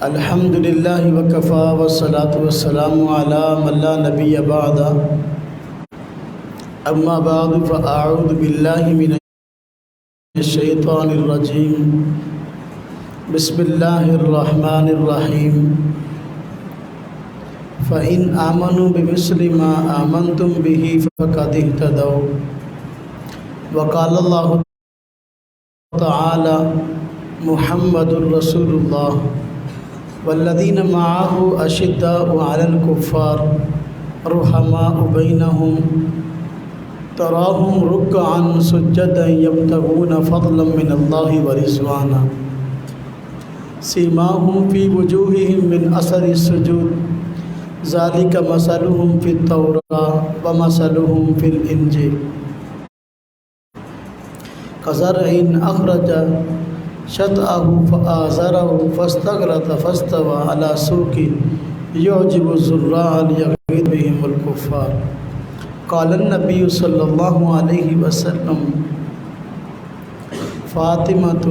الحمد للہ وکفا والصلاة والسلام علی من لا نبی بعد اما بعد فاعوذ باللہ من الشیطان الرجیم بسم اللہ الرحمن الرحیم فإن آمنوا بمثل ما آمنتم به فقد اهتدوا وقال اللہ تعالی محمد رسول اللہ والذین معه اشداء علی الکفار رحماء بینہم تراہم رکعا سجدا یبتغون فضلا من اللہ ورضوانا سیماہم فی وجوہہم من اثر السجود ذالک مثلہم فی التوراۃ ومثلہم فی الانجیل کزرع اخرج شطأه فآزره فاستغلظ فاستوى على سوقه يعجب الزراع ليغيظ بهم الكفار قال النبي صلى الله عليه وسلم فاطمة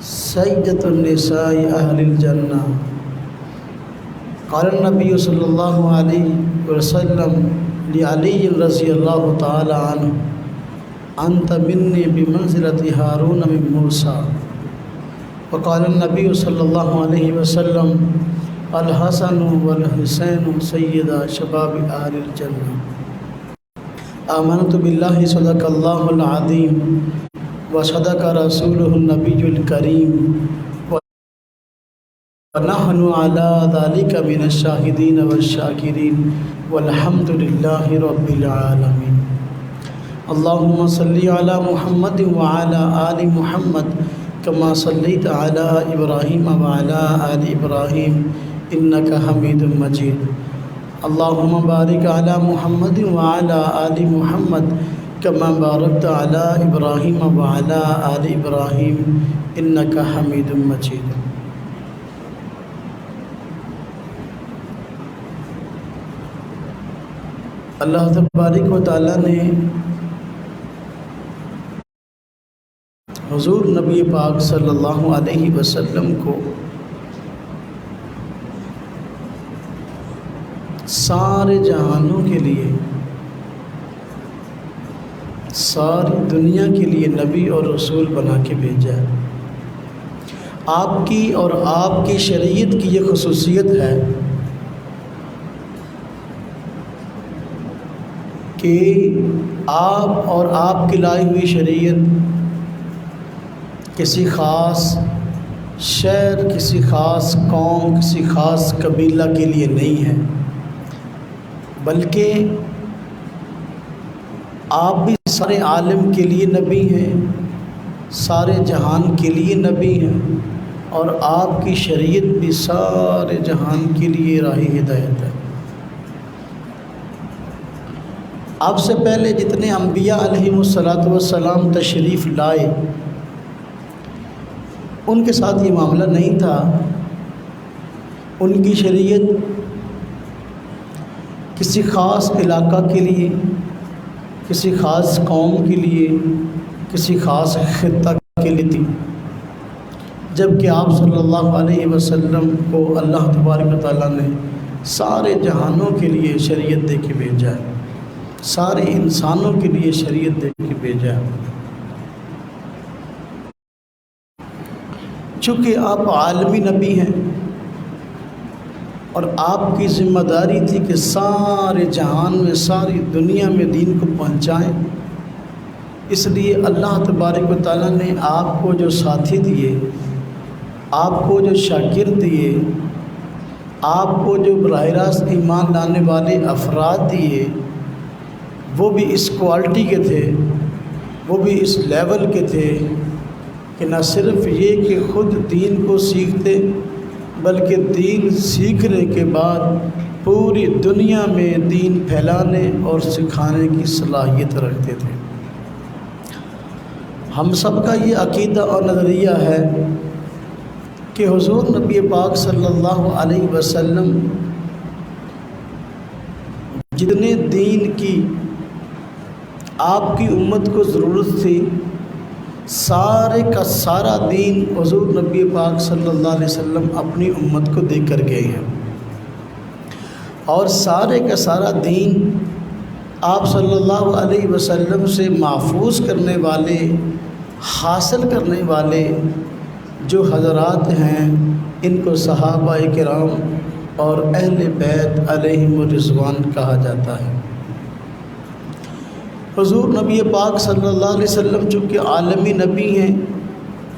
سيدة النساء أهل الجنة قال النبي صلى الله عليه وسلم لعلي رضي الله تعالى عنه أنت مني بمنزلة هارون من موسى وقال النبي صلى الله عليه وسلم الحسن والحسين سيدا شباب أهل الجنة آمنت بالله صدق الله العظيم وصدق رسوله النبي الكريم ونحن على ذلك من الشاهدين والشاكرين والحمد لله رب العالمين اللهم صل على محمد وعلى آل محمد كما صليت على إبراهيم وعلى آل إبراهيم إنك حميد مجيد اللهم بارك على محمد وعلى آل محمد كما باركت على إبراهيم وعلى آل إبراهيم إنك حميد مجيد اللہ تبارک و تعالیٰ نے حضور نبی پاک صلی اللہ علیہ وسلم کو سارے جہانوں کے لیے، ساری دنیا کے لیے نبی اور رسول بنا کے بھیجا ہے۔ آپ کی اور آپ کی شریعت کی یہ خصوصیت ہے کہ آپ اور آپ کی لائی ہوئی شریعت کسی خاص شہر، کسی خاص قوم، کسی خاص قبیلہ کے لیے نہیں ہے، بلکہ آپ بھی سارے عالم کے لیے نبی ہیں، سارے جہان کے لیے نبی ہیں، اور آپ کی شریعت بھی سارے جہان کے لیے راہ ہدایت ہے۔ آپ سے پہلے جتنے انبیاء علیہم السلام تشریف لائے، ان کے ساتھ یہ معاملہ نہیں تھا۔ ان کی شریعت کسی خاص علاقہ کے لیے، کسی خاص قوم کے لیے، کسی خاص خطہ کے لیے تھی، جبکہ آپ صلی اللہ علیہ وسلم کو اللہ تبارک و تعالیٰ نے سارے جہانوں کے لیے شریعت دے کے بھیجا ہے، سارے انسانوں کے لیے شریعت دے کے بھیجا ہے۔ چونکہ آپ عالمی نبی ہیں اور آپ کی ذمہ داری تھی کہ سارے جہان میں، ساری دنیا میں دین کو پہنچائیں، اس لیے اللہ تبارک و تعالیٰ نے آپ کو جو ساتھی دیے، آپ کو جو شاگرد دیے، آپ کو جو براہ راست ایمان لانے والے افراد دیے، وہ بھی اس کوالٹی کے تھے، وہ بھی اس لیول کے تھے کہ نہ صرف یہ کہ خود دین کو سیکھتے، بلکہ دین سیکھنے کے بعد پوری دنیا میں دین پھیلانے اور سکھانے کی صلاحیت رکھتے تھے۔ ہم سب کا یہ عقیدہ اور نظریہ ہے کہ حضور نبی پاک صلی اللہ علیہ وسلم جتنے دین کی آپ کی امت کو ضرورت تھی، سارے کا سارا دین حضور نبی پاک صلی اللہ علیہ وسلم اپنی امت کو دے کر گئے ہیں، اور سارے کا سارا دین آپ صلی اللہ علیہ وسلم سے محفوظ کرنے والے، حاصل کرنے والے جو حضرات ہیں ان کو صحابہ کرام اور اہل بیت علیہم الرضوان کہا جاتا ہے۔ حضور نبی پاک صلی اللہ علیہ وسلم چونکہ عالمی نبی ہیں،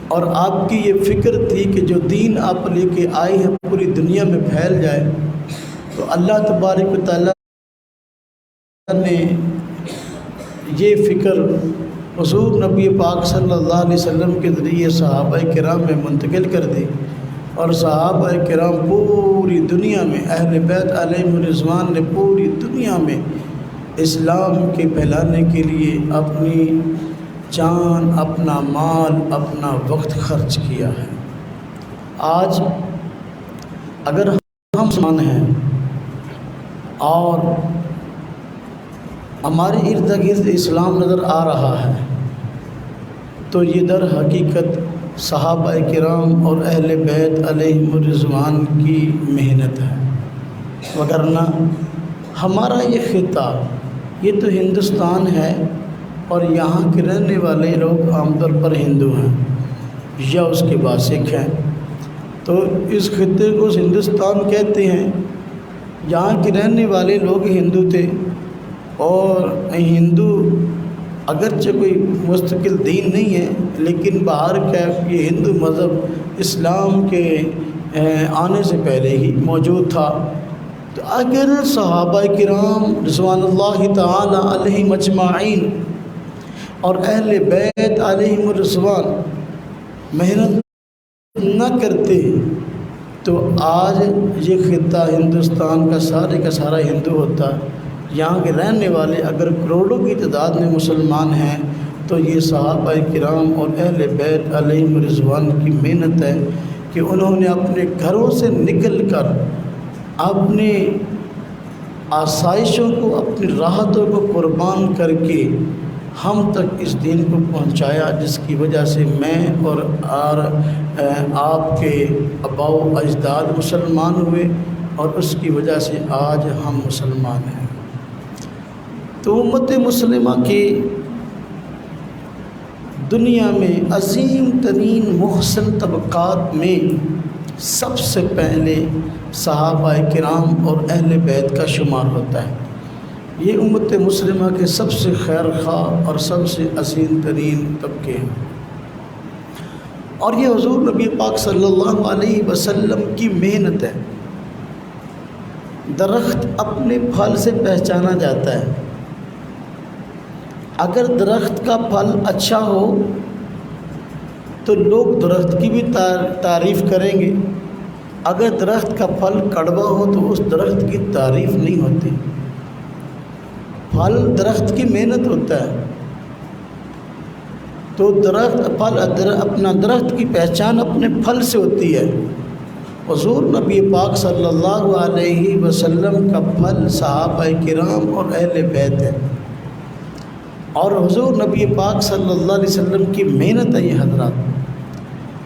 اور آپ کی یہ فکر تھی کہ جو دین آپ لے کے آئے ہیں پوری دنیا میں پھیل جائے، تو اللہ تبارک و تعالیٰ نے یہ فکر حضور نبی پاک صلی اللہ علیہ وسلم کے ذریعے صحابہ کرام میں منتقل کر دی، اور صحابہ کرام پوری دنیا میں، اہل بیت علیہم الرضوان نے پوری دنیا میں اسلام کے پھیلانے کے لیے اپنی جان، اپنا مال، اپنا وقت خرچ کیا ہے۔ آج اگر ہم مسلمان ہیں اور ہمارے ارد گرد اسلام نظر آ رہا ہے، تو یہ در حقیقت صحابہ کرام اور اہل بیت علیہم الرضوان کی محنت ہے، وگرنہ ہمارا یہ خطہ، یہ تو ہندوستان ہے، اور یہاں کے رہنے والے لوگ عام طور پر ہندو ہیں یا اس کے بعد سکھ ہیں، تو اس خطے کو ہندوستان کہتے ہیں۔ یہاں کے رہنے والے لوگ ہندو تھے، اور ہندو اگرچہ کوئی مستقل دین نہیں ہے، لیکن باہر کا یہ ہندو مذہب اسلام کے آنے سے پہلے ہی موجود تھا۔ تو اگر صحابہ کرام رضوان اللہ تعالی علیہم اجمعین اور اہل بیت علیہم الرضوان محنت نہ کرتے، تو آج یہ خطہ ہندوستان کا سارا ہندو ہوتا۔ یہاں کے رہنے والے اگر کروڑوں کی تعداد میں مسلمان ہیں، تو یہ صحابہ کرام اور اہل بیت علیہم الرضوان کی محنت ہے کہ انہوں نے اپنے گھروں سے نکل کر اپنے آسائشوں کو، اپنی راحتوں کو قربان کر کے ہم تک اس دین کو پہنچایا، جس کی وجہ سے میں اور آپ کے آباء و اجداد مسلمان ہوئے، اور اس کی وجہ سے آج ہم مسلمان ہیں۔ تو امت مسلمہ کی دنیا میں عظیم ترین محسن طبقات میں سب سے پہلے صحابہ کرام اور اہل بیت کا شمار ہوتا ہے۔ یہ امت مسلمہ کے سب سے خیر خواہ اور سب سے عظیم ترین طبقے ہیں، اور یہ حضور نبی پاک صلی اللہ علیہ وسلم کی محنت ہے۔ درخت اپنے پھل سے پہچانا جاتا ہے۔ اگر درخت کا پھل اچھا ہو تو لوگ درخت کی بھی تعریف کریں گے، اگر درخت کا پھل کڑوا ہو تو اس درخت کی تعریف نہیں ہوتی۔ پھل درخت کی محنت ہوتا ہے، تو اپنا درخت کی پہچان اپنے پھل سے ہوتی ہے۔ حضور نبی پاک صلی اللہ علیہ وسلم کا پھل صحابہ کرام اور اہل بیت ہے، اور حضور نبی پاک صلی اللہ علیہ وسلم کی محنت ہے یہ حضرات۔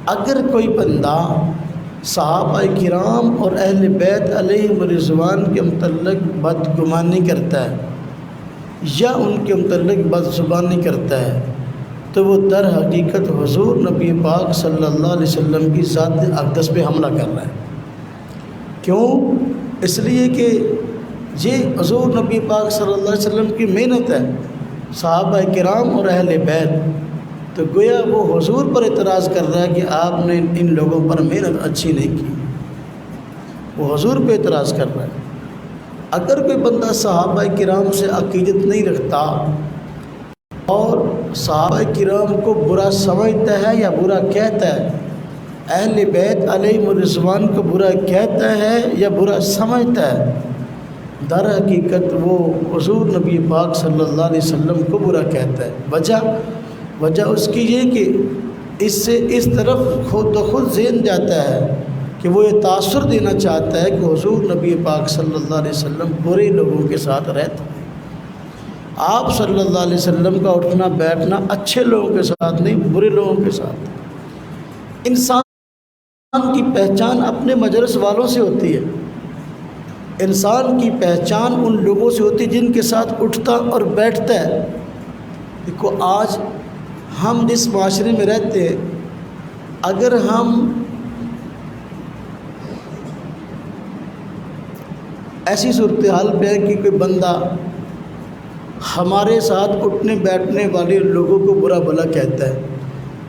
اگر کوئی بندہ صحابہ کرام اور اہل بیت علیہم الرضوان کے متعلق بدگمانی کرتا ہے یا ان کے متعلق بدزبانی کرتا ہے، تو وہ در حقیقت حضور نبی پاک صلی اللہ علیہ وسلم کی ذات اقدس پہ حملہ کر رہا ہے۔ کیوں؟ اس لیے کہ یہ حضور نبی پاک صلی اللہ علیہ وسلم کی محنت ہے، صحابہ کرام اور اہل بیت، تو گویا وہ حضور پر اعتراض کر رہا ہے کہ آپ نے ان لوگوں پر محنت اچھی نہیں کی، وہ حضور پہ اعتراض کر رہا ہے۔ اگر کوئی بندہ صحابہ کرام سے عقیدت نہیں رکھتا اور صحابہ کرام کو برا سمجھتا ہے یا برا کہتا ہے، اہل بیت علیہم الرضوان کو برا کہتا ہے یا برا سمجھتا ہے، در حقیقت وہ حضور نبی پاک صلی اللہ علیہ وسلم کو برا کہتا ہے۔ وجہ اس کی یہ کہ اس سے اس طرف خود بخود ذہن جاتا ہے کہ وہ یہ تاثر دینا چاہتا ہے کہ حضور نبی پاک صلی اللہ علیہ وسلم برے لوگوں کے ساتھ رہتے ہیں۔ آپ صلی اللہ علیہ وسلم کا اٹھنا بیٹھنا اچھے لوگوں کے ساتھ نہیں، برے لوگوں کے ساتھ۔ انسان کی پہچان اپنے مجلس والوں سے ہوتی ہے، انسان کی پہچان ان لوگوں سے ہوتی ہے جن کے ساتھ اٹھتا اور بیٹھتا ہے۔ دیکھو آج ہم جس معاشرے میں رہتے ہیں، اگر ہم ایسی صورتحال پہ ہے کہ کوئی بندہ ہمارے ساتھ اٹھنے بیٹھنے والے لوگوں کو برا بھلا کہتا ہے،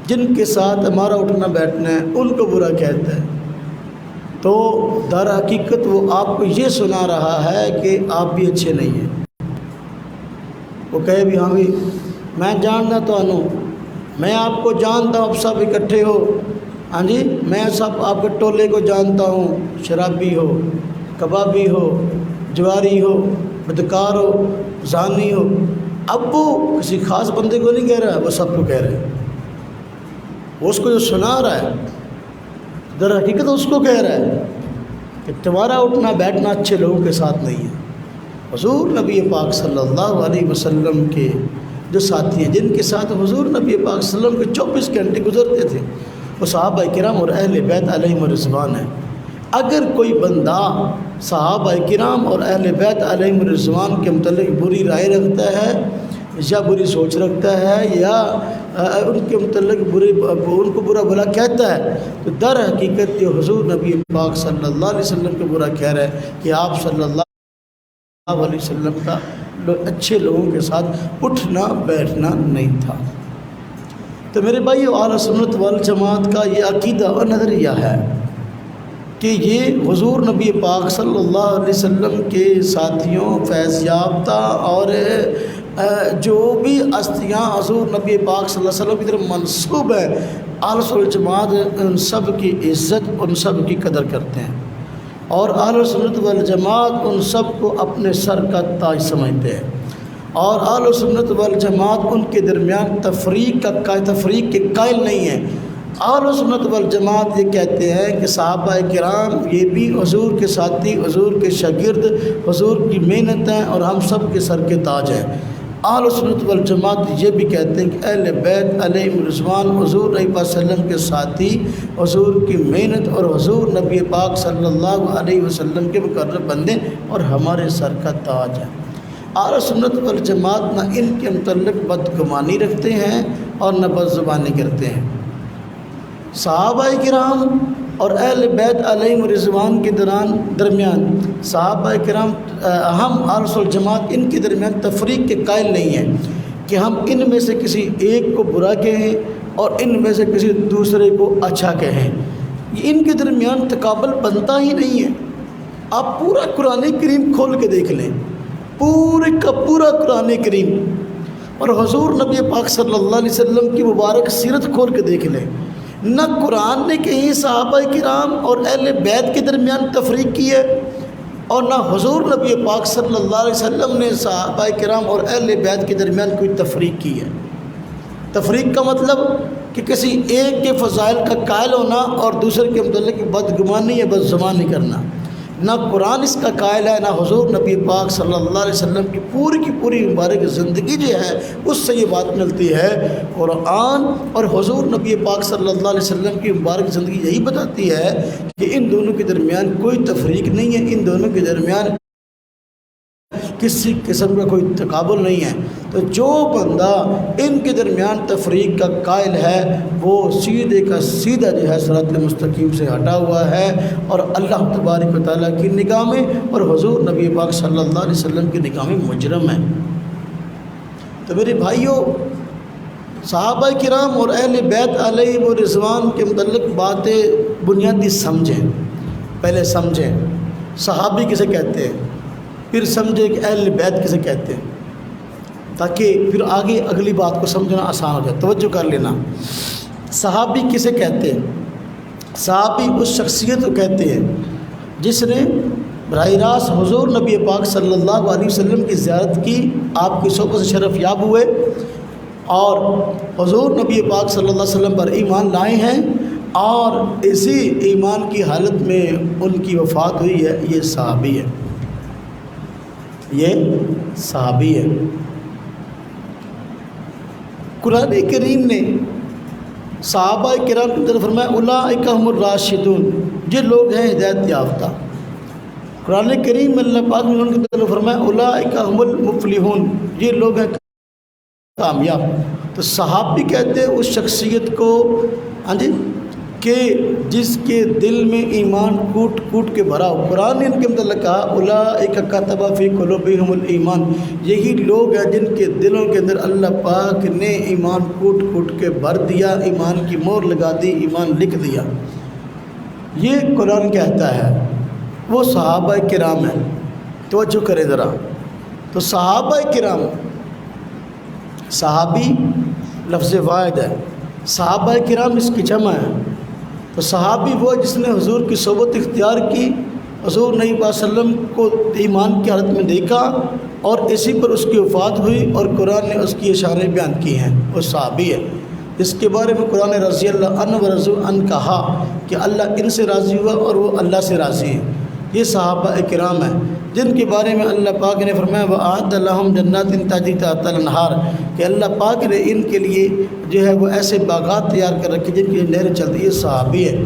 جن کے ساتھ ہمارا اٹھنا بیٹھنا ہے ان کو برا کہتا ہے، تو در حقیقت وہ آپ کو یہ سنا رہا ہے کہ آپ بھی اچھے نہیں ہیں۔ وہ کہے بھی ہاں بھی میں جاننا تو میں آپ کو جانتا ہوں، آپ سب اکٹھے ہو، ہاں جی میں سب آپ کے ٹولے کو جانتا ہوں، شرابی ہو، کبابی ہو، جواری ہو، بدکار ہو، زانی ہو۔ اب وہ کسی خاص بندے کو نہیں کہہ رہا ہے، وہ سب کو کہہ رہے ہیں۔ وہ اس کو جو سنا رہا ہے در حقیقت اس کو کہہ رہا ہے کہ تمہارا اٹھنا بیٹھنا اچھے لوگوں کے ساتھ نہیں ہے۔ حضور نبی پاک صلی اللہ علیہ وسلم کے جو ساتھی ہیں، جن کے ساتھ حضور نبی پاک صلی اللہ علیہ وسلم کے 24 گھنٹے گزرتے تھے، وہ صحابہ کرام اور اہل بیت علیہم الرضوان ہیں۔ اگر کوئی بندہ صحابہ کرام اور اہل بیت علیہم الرضوان کے متعلق بری رائے رکھتا ہے یا بری سوچ رکھتا ہے یا ان کے متعلق ان کو برا بھلا کہتا ہے، تو در حقیقت یہ حضور نبی پاک صلی اللہ علیہ وسلم کو برا کہہ رہا ہے کہ آپ صلی اللہ علیہ وسلم کا اچھے لوگوں کے ساتھ اٹھنا بیٹھنا نہیں تھا۔ تو میرے بھائیو، اہل سنت والجماعت کا یہ عقیدہ اور نظریہ ہے کہ یہ حضور نبی پاک صلی اللہ علیہ وسلم کے ساتھیوں، فیض یافتہ اور جو بھی ہستیاں حضور نبی پاک صلی اللہ علیہ وسلم کی طرف منسوب ہے، اہل سنت والجماعت ان سب کی عزت، ان سب کی قدر کرتے ہیں، اور اہل سنت والجماعت ان سب کو اپنے سر کا تاج سمجھتے ہیں، اور اہل سنت والجماعت ان کے درمیان تفریق کے قائل نہیں ہیں۔ اہل سنت والجماعت یہ کہتے ہیں کہ صحابہ کرام یہ بھی حضور کے ساتھی، حضور کے شاگرد، حضور کی محنت ہیں اور ہم سب کے سر کے تاج ہیں۔ اہل سنت والجماعت یہ بھی کہتے ہیں کہ اہل بیت علیہم الرضوان حضور نبی پاک صلی اللہ علیہ وسلم کے ساتھی، حضور کی محنت اور حضور نبی پاک صلی اللہ علیہ وسلم کے مقرب بندے اور ہمارے سر کا تاج ہیں۔ اہل سنت والجماعت نہ ان کے متعلق بدگمانی رکھتے ہیں اور نہ بد زبانی کرتے ہیں۔ صحابہ کرام اور اہل بیت علیہم الرضوان کے درمیان صحابہ کرام، ہم اہل سنت والجماعت ان کے درمیان تفریق کے قائل نہیں ہیں کہ ہم ان میں سے کسی ایک کو برا کہیں اور ان میں سے کسی دوسرے کو اچھا کہیں۔ ان کے درمیان تقابل بنتا ہی نہیں ہے۔ آپ پورا قرآن کریم کھول کے دیکھ لیں، پورے کا پورا قرآن کریم، اور حضور نبی پاک صلی اللہ علیہ وسلم کی مبارک سیرت کھول کے دیکھ لیں، نہ قرآن نے کہیں صحابہ کرام اور اہل بیت کے درمیان تفریق کی ہے، اور نہ حضور نبی پاک صلی اللہ علیہ وسلم نے صحابہ کرام اور اہل بیت کے درمیان کوئی تفریق کی ہے۔ تفریق کا مطلب کہ کسی ایک کے فضائل کا قائل ہونا اور دوسرے کے متعلق بدگمانی یا بدزبانی کرنا، نہ قرآن اس کا قائل ہے، نہ حضور نبی پاک صلی اللہ علیہ وسلم کی پوری مبارک زندگی جو ہے اس سے یہ بات ملتی ہے۔ قرآن اور حضور نبی پاک صلی اللہ علیہ وسلم کی مبارک زندگی یہی بتاتی ہے کہ ان دونوں کے درمیان کوئی تفریق نہیں ہے، ان دونوں کے درمیان کسی قسم کا کوئی تقابل نہیں ہے۔ تو جو بندہ ان کے درمیان تفریق کا قائل ہے وہ سیدھے کا سیدھا جو ہے صراط مستقیم سے ہٹا ہوا ہے، اور اللہ تبارک و تعالیٰ کی نگاہ میں اور حضور نبی پاک صلی اللہ علیہ وسلم کی نگاہ میں مجرم ہے۔ تو میرے بھائیوں، صحابہ کرام اور اہل بیت علیہم الرضوان کے متعلق باتیں بنیادی سمجھیں، پہلے سمجھیں صحابی کسے کہتے ہیں، پھر سمجھیں کہ اہل بیت کسے کہتے ہیں، تاکہ پھر آگے اگلی بات کو سمجھنا آسان ہو جائے۔ توجہ کر لینا، صحابی کسے کہتے ہیں؟ صحابی اس شخصیت کو کہتے ہیں جس نے براہ راست حضور نبی پاک صلی اللہ علیہ وسلم کی زیارت کی، آپ کی صحبت سے شرف یاب ہوئے اور حضور نبی پاک صلی اللہ علیہ وسلم پر ایمان لائے ہیں، اور اسی ایمان کی حالت میں ان کی وفات ہوئی ہے۔ یہ صحابی ہے، یہ صحابی ہے۔ قرآن کریم نے صحابہ کرام کی طرف فرمایا اولئک هم الراشدون، یہ لوگ ہیں ہدایت یافتہ۔ قرآن کریم میں اللہ پاک نے ان کی طرف فرمایا اولئک هم المفلحون، یہ لوگ ہیں کامیاب۔ تو صحابی کہتے ہیں اس شخصیت کو ہاں جی کہ جس کے دل میں ایمان کوٹ کوٹ کے بھرا ہو۔ قرآن نے ان کے متعلق کہا اولئک کتب فی قلوبہم الایمان، یہی لوگ ہیں جن کے دلوں کے اندر اللہ پاک نے ایمان کوٹ کوٹ کے بھر دیا، ایمان کی مہر لگا دی، ایمان لکھ دیا۔ یہ قرآن کہتا ہے، وہ صحابہ کرام ہیں۔ توجہ کرے ذرا، تو صحابہ کرام، صحابی لفظ واحد ہے، صحابہ کرام اس کی جمع ہے۔ تو صحابی وہ جس نے حضور کی صحبت اختیار کی، حضور نبی صلی اللہ علیہ وسلم کو ایمان کی حالت میں دیکھا اور اسی پر اس کی وفات ہوئی اور قرآن نے اس کی اشارے بیان کی ہیں، وہ صحابی ہے۔ اس کے بارے میں قرآن رضی اللہ عنہ و رضوا عنہ کہا کہ اللہ ان سے راضی ہوا اور وہ اللہ سے راضی ہے۔ یہ صحابہ کرام ہیں جن کے بارے میں اللہ پاک نے فرمایا وَأَعَدَّ لَهُمْ جَنَّاتٍ تَجْرِی تَحْتَهَا الْأَنْہَارُ، کہ اللہ پاک نے ان کے لیے جو ہے وہ ایسے باغات تیار کر رکھے جن کی نہریں چلتی ہیں۔ یہ صحابی ہے۔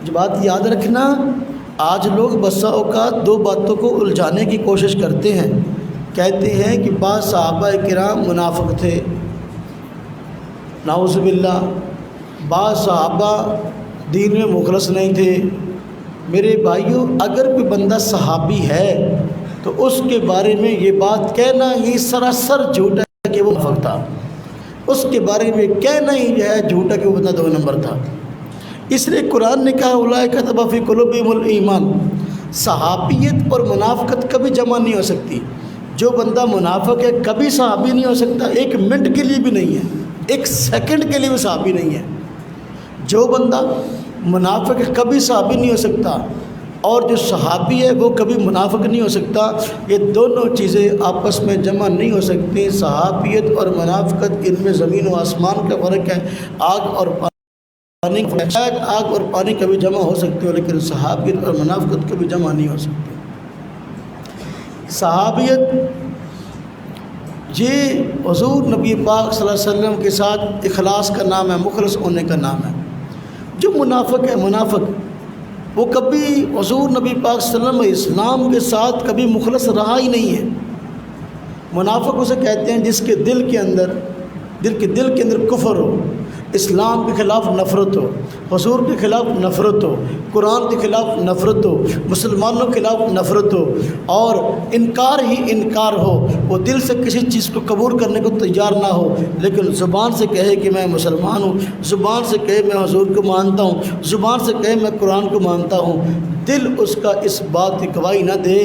جو بات یاد رکھنا، آج لوگ بسا اوقات دو باتوں کو الجھانے کی کوشش کرتے ہیں۔ کہتے ہیں کہ بعض صحابہ کرام منافق تھے، نعوذ باللہ، بعض صحابہ دین میں مخلص نہیں تھے۔ میرے بھائیوں، اگر کوئی بندہ صحابی ہے تو اس کے بارے میں یہ بات کہنا ہی سراسر جھوٹ ہے کہ وہ منافق تھا۔ اس کے بارے میں کہنا ہی جو ہے جھوٹا کہ وہ بندہ 2 نمبر تھا۔ اس لیے قرآن نے کہا اولئک کتب فی قلوبہم الایمان۔ صحابیت اور منافقت کبھی جمع نہیں ہو سکتی۔ جو بندہ منافق ہے کبھی صحابی نہیں ہو سکتا، 1 منٹ کے لیے بھی نہیں ہے، 1 سیکنڈ کے لیے بھی صحابی نہیں ہے۔ جو بندہ منافق کبھی صحابی نہیں ہو سکتا اور جو صحابی ہے وہ کبھی منافق نہیں ہو سکتا۔ یہ دونوں چیزیں آپس میں جمع نہیں ہو سکتی۔ صحابیت اور منافقت، ان میں زمین و آسمان کا فرق ہے۔ آگ اور پانی، شاید آگ اور پانی کبھی جمع ہو سکتے ہو لیکن صحابیت اور منافقت کبھی جمع نہیں ہو سکتی۔ صحابیت یہ حضور نبی پاک صلی اللہ علیہ وسلم کے ساتھ اخلاص کا نام ہے، مخلص ہونے کا نام ہے۔ جو منافق ہے، منافق وہ کبھی حضور نبی پاک صلی اللہ علیہ وسلم اسلام کے ساتھ کبھی مخلص رہا ہی نہیں ہے۔ منافق اسے کہتے ہیں جس کے دل کے اندر کفر ہو، اسلام کے خلاف نفرت ہو، حضور کے خلاف نفرت ہو، قرآن کے خلاف نفرت ہو، مسلمانوں کے خلاف نفرت ہو اور انکار ہی انکار ہو۔ وہ دل سے کسی چیز کو قبول کرنے کو تیار نہ ہو لیکن زبان سے کہے کہ میں مسلمان ہوں، زبان سے کہے میں حضور کو مانتا ہوں، زبان سے کہے میں قرآن کو مانتا ہوں، دل اس کا اس بات کی گواہی نہ دے۔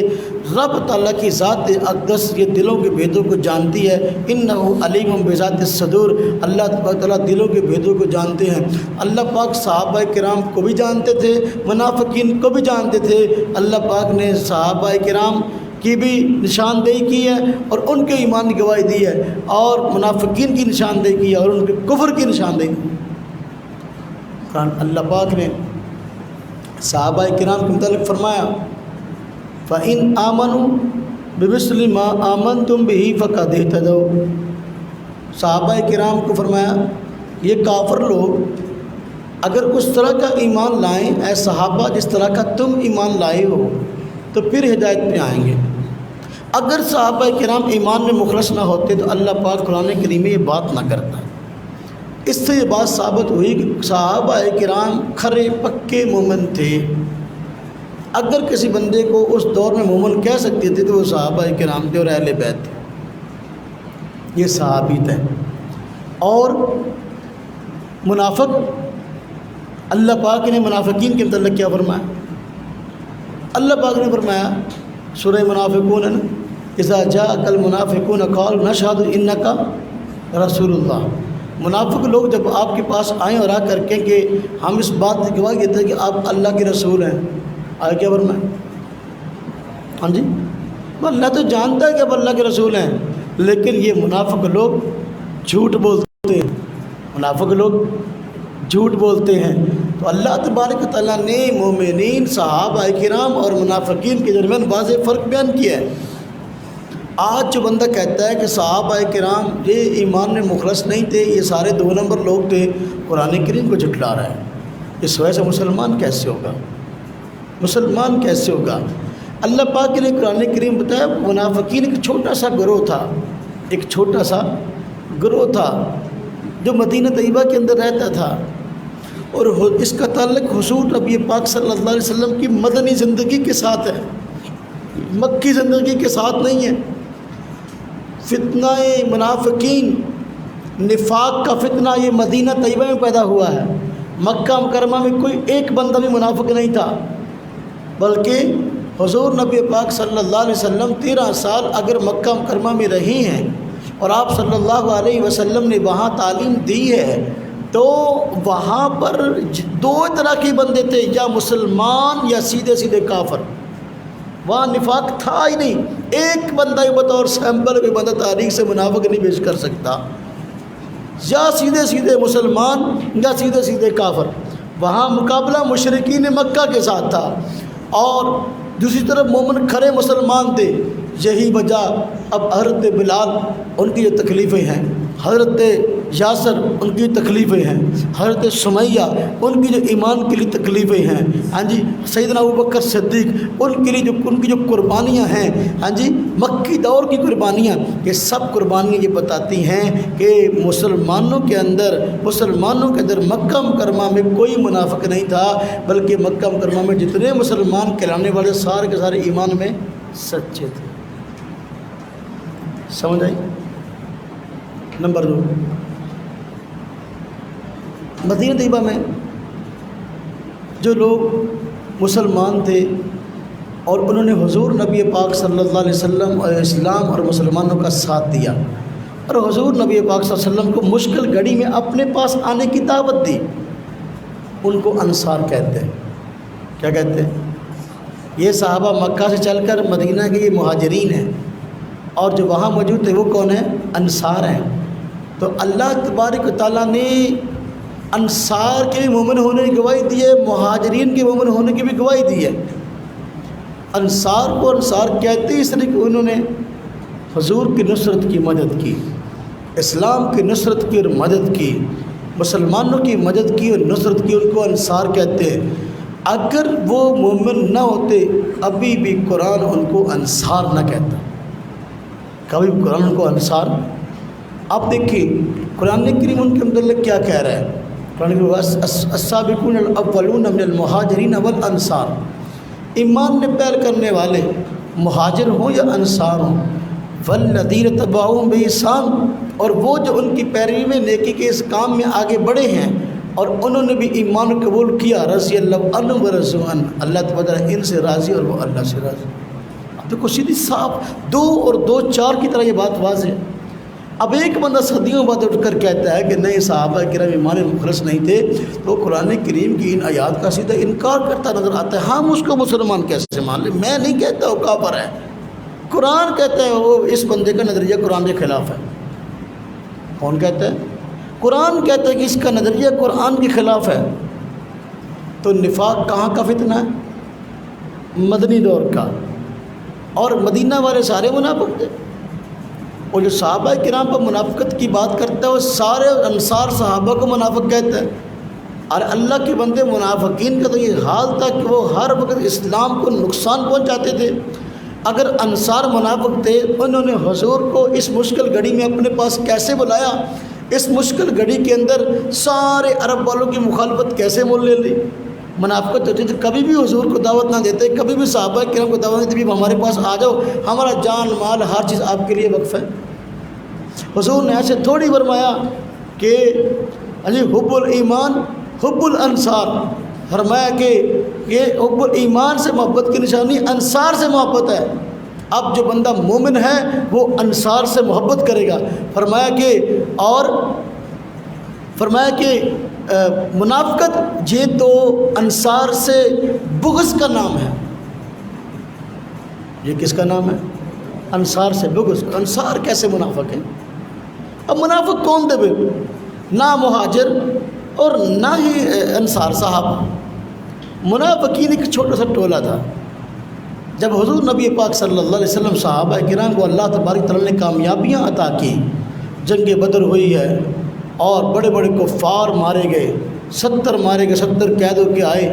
رب تعالیٰ کی ذات اقدس یہ دلوں کے بھیدوں کو جانتی ہے، انہ علیم بذات الصدور، اللہ تعالیٰ دلوں کے بھیدوں کو جانتے ہیں۔ اللہ پاک صحابہ کرام کو بھی جانتے تھے، منافقین کو بھی جانتے تھے۔ اللہ پاک نے صحابہ کرام کی بھی نشاندہی کی ہے اور ان کے ایمان کی گواہی دی ہے اور منافقین کی نشاندہی کی ہے اور ان کے کفر کی نشاندہی کی۔ اللہ پاک نے صحابہ کرام کے متعلق فرمایا فَإِنْ آمَنُوا بِمِثْلِ مَا آمَنْتُمْ بِهِ فَقَدِ اهْتَدَوْا۔ صحابہ کرام کو فرمایا یہ کافر لوگ اگر اس طرح کا ایمان لائیں اے صحابہ جس طرح کا تم ایمان لائے ہو تو پھر ہدایت پہ آئیں گے۔ اگر صحابہ کرام ایمان میں مخلص نہ ہوتے تو اللہ پاک قرآن کریم میں یہ بات نہ کرتا۔ اس سے یہ بات ثابت ہوئی کہ صحابہ کرام کھرے پکے مومن تھے۔ اگر کسی بندے کو اس دور میں مومن کہہ سکتے تھے تو وہ صحابہ کرام تھے اور اہل بیت تھے۔ یہ صحابیت ہے۔ اور منافق، اللہ پاک نے منافقین کے متعلق کیا فرمایا؟ اللہ پاک نے فرمایا سورہ منافقون اذا جاءک المنافقون قالوا نشهد انک رسول اللہ۔ منافق لوگ جب آپ کے پاس آئیں اور آ کر کہیں کہ ہم اس بات کی گواہی دیتے ہیں کہ آپ اللہ کے رسول ہیں، آگے کیا فرمایا؟ ہاں جی، اللہ تو جانتا ہے کہ آپ اللہ کے رسول ہیں لیکن یہ منافق لوگ جھوٹ بولتے ہیں، منافق لوگ جھوٹ بولتے ہیں۔ تو اللہ تبارک و تعالیٰ نے مومنین، صحابہ کرام اور منافقین کے درمیان واضح فرق بیان کیا ہے۔ آج جو بندہ کہتا ہے کہ صحابہ کرام یہ ایمان میں مخلص نہیں تھے، یہ سارے 2 نمبر لوگ تھے، قرآن کریم کو جھٹلا رہا ہے، اس وجہ سے مسلمان کیسے ہوگا؟ مسلمان کیسے ہوگا؟ اللہ پاک نے قرآن کریم بتایا منافقین ایک چھوٹا سا گروہ تھا، ایک چھوٹا سا گروہ تھا جو مدینہ طیبہ کے اندر رہتا تھا، اور اس کا تعلق حضور نبی پاک صلی اللہ علیہ وسلم کی مدنی زندگی کے ساتھ ہے، مکی زندگی کے ساتھ نہیں ہے۔ فتنہ منافقین، نفاق کا فتنہ یہ مدینہ طیبہ میں پیدا ہوا ہے۔ مکہ مکرمہ میں کوئی ایک بندہ بھی منافق نہیں تھا، بلکہ حضور نبی پاک صلی اللہ علیہ وسلم 13 سال اگر مکہ مکرمہ میں رہی ہیں اور آپ صلی اللہ علیہ وسلم نے وہاں تعلیم دی ہے، تو وہاں پر 2 طرح کے بندے تھے، یا مسلمان یا سیدھے سیدھے کافر۔ وہاں نفاق تھا ہی نہیں، ایک بندہ ہی بطور سیمپل بھی بندہ تاریخ سے منافق نہیں پیش کر سکتا، یا سیدھے سیدھے مسلمان یا سیدھے سیدھے کافر۔ وہاں مقابلہ مشرکین مکہ کے ساتھ تھا، اور دوسری طرف مومن کھڑے مسلمان تھے۔ یہی وجہ اب حضرت بلال ان کی جو تکلیفیں ہیں، حضرت یاسر ان کی تکلیفیں ہیں، حضرت سمیہ ان کی جو ایمان کے لیے تکلیفیں ہیں، ہاں جی، سیدنا ابوبکر صدیق ان کے لیے ان کی جو قربانیاں ہیں، ہاں جی، مکی دور کی قربانیاں، یہ سب قربانیاں یہ بتاتی ہیں کہ مسلمانوں کے اندر مکہ مکرمہ میں کوئی منافق نہیں تھا، بلکہ مکہ مکرمہ میں جتنے مسلمان کہلانے والے سارے کے سارے ایمان میں سچے تھے۔ سمجھ آئی؟ نمبر 2، مدینہ طیبہ میں جو لوگ مسلمان تھے اور انہوں نے حضور نبی پاک صلی اللہ علیہ وسلم اور اسلام اور مسلمانوں کا ساتھ دیا، اور حضور نبی پاک صلی اللہ علیہ وسلم کو مشکل گھڑی میں اپنے پاس آنے کی دعوت دی، ان کو انصار کہتے ہیں۔ کیا کہتے ہیں؟ یہ صحابہ مکہ سے چل کر مدینہ کے یہ مہاجرین ہیں، اور جو وہاں موجود تھے وہ کون ہیں؟ انصار ہیں۔ تو اللہ تبارک و تعالیٰ نے انصار کے بھی مومن ہونے کی گواہی دی ہے، مہاجرین کے مومن ہونے کی بھی گواہی دی ہے۔ انصار کو انصار کہتے ہیں اس لیے کہ انہوں نے حضور کی نصرت کی مدد کی، اسلام کی نصرت کی اور مدد کی، مسلمانوں کی مدد کی اور نصرت کی، ان کو انصار کہتے ہیں۔ اگر وہ مومن نہ ہوتے ابھی بھی قرآن ان کو انصار نہ کہتا، کبھی قرآن ان کو انصار۔ آپ دیکھیے قرآن کریم ان کے متعلق کیا کہہ رہا ہے۔ قرآن کریم السابقون الاولون من المہاجرین والانصار، ایمان میں پہل کرنے والے مہاجر ہوں یا انصار ہوں، والذین تبعوہم بإحسان، اور وہ جو ان کی پیروی میں نیکی کے اس کام میں آگے بڑھے ہیں اور انہوں نے بھی ایمان قبول کیا، رضی اللہ عنہم ورضوا عنہ، اللہ تعالیٰ ان سے راضی اور وہ اللہ سے راضی۔ اب دیکھو سیدھی صاف 2 اور 2 4 کی طرح یہ بات واضح ہے۔ اب ایک بندہ صدیوں بعد اٹھ کر کہتا ہے کہ نہیں صحابہ کرام ایمان مخلص نہیں تھے، تو قرآن کریم کی ان آیات کا سیدھا انکار کرتا نظر آتا ہے۔ ہم اس کو مسلمان کیسے مان لیں؟ میں نہیں کہتا وہ کافر ہے، قرآن کہتا ہے وہ اس بندے کا نظریہ قرآن کے خلاف ہے۔ کون کہتا ہے؟ قرآن کہتا ہے کہ اس کا نظریہ قرآن کے خلاف ہے۔ تو نفاق کہاں کا فتنہ ہے؟ مدنی دور کا، اور مدینہ والے سارے منافق تھے، اور جو صحابہ کرام پر منافقت کی بات کرتا ہے وہ سارے انصار صحابہ کو منافق کہتا ہے۔ اور اللہ کے بندے منافقین کا تو یہ حال تھا کہ وہ ہر وقت اسلام کو نقصان پہنچاتے تھے۔ اگر انصار منافق تھے، انہوں نے حضور کو اس مشکل گھڑی میں اپنے پاس کیسے بلایا؟ اس مشکل گھڑی کے اندر سارے عرب والوں کی مخالفت کیسے مول لے لی؟ منافقت ہوتی تھی، کبھی بھی حضور کو دعوت نہ دیتے، کبھی بھی صحابہ کرام کو دعوت نہیں دیتے، ہمارے پاس آ جاؤ، ہمارا جان مال ہر چیز آپ کے لیے وقف ہے۔ حضور نے ایسے تھوڑی فرمایا کہ حب الایمان حب الانصار، فرمایا کہ یہ حب الایمان سے محبت کی نشانی انصار سے محبت ہے۔ اب جو بندہ مومن ہے وہ انصار سے محبت کرے گا۔ فرمایا کہ منافقت یہ تو انصار سے بغض کا نام ہے۔ یہ کس کا نام ہے؟ انصار سے بغض۔ انصار کیسے منافق ہے؟ اب منافق کون تھے پھر؟ نہ مہاجر اور نہ ہی انصار صاحب، منافقین ایک چھوٹا سا ٹولہ تھا جب حضور نبی پاک صلی اللہ علیہ وسلم صحابہ کرام کو اللہ تبارک تعالیٰ نے کامیابیاں عطا کی، جنگ بدر ہوئی ہے اور بڑے بڑے کفار مارے گئے، 70 مارے گئے، 70 قید ہو کے آئے،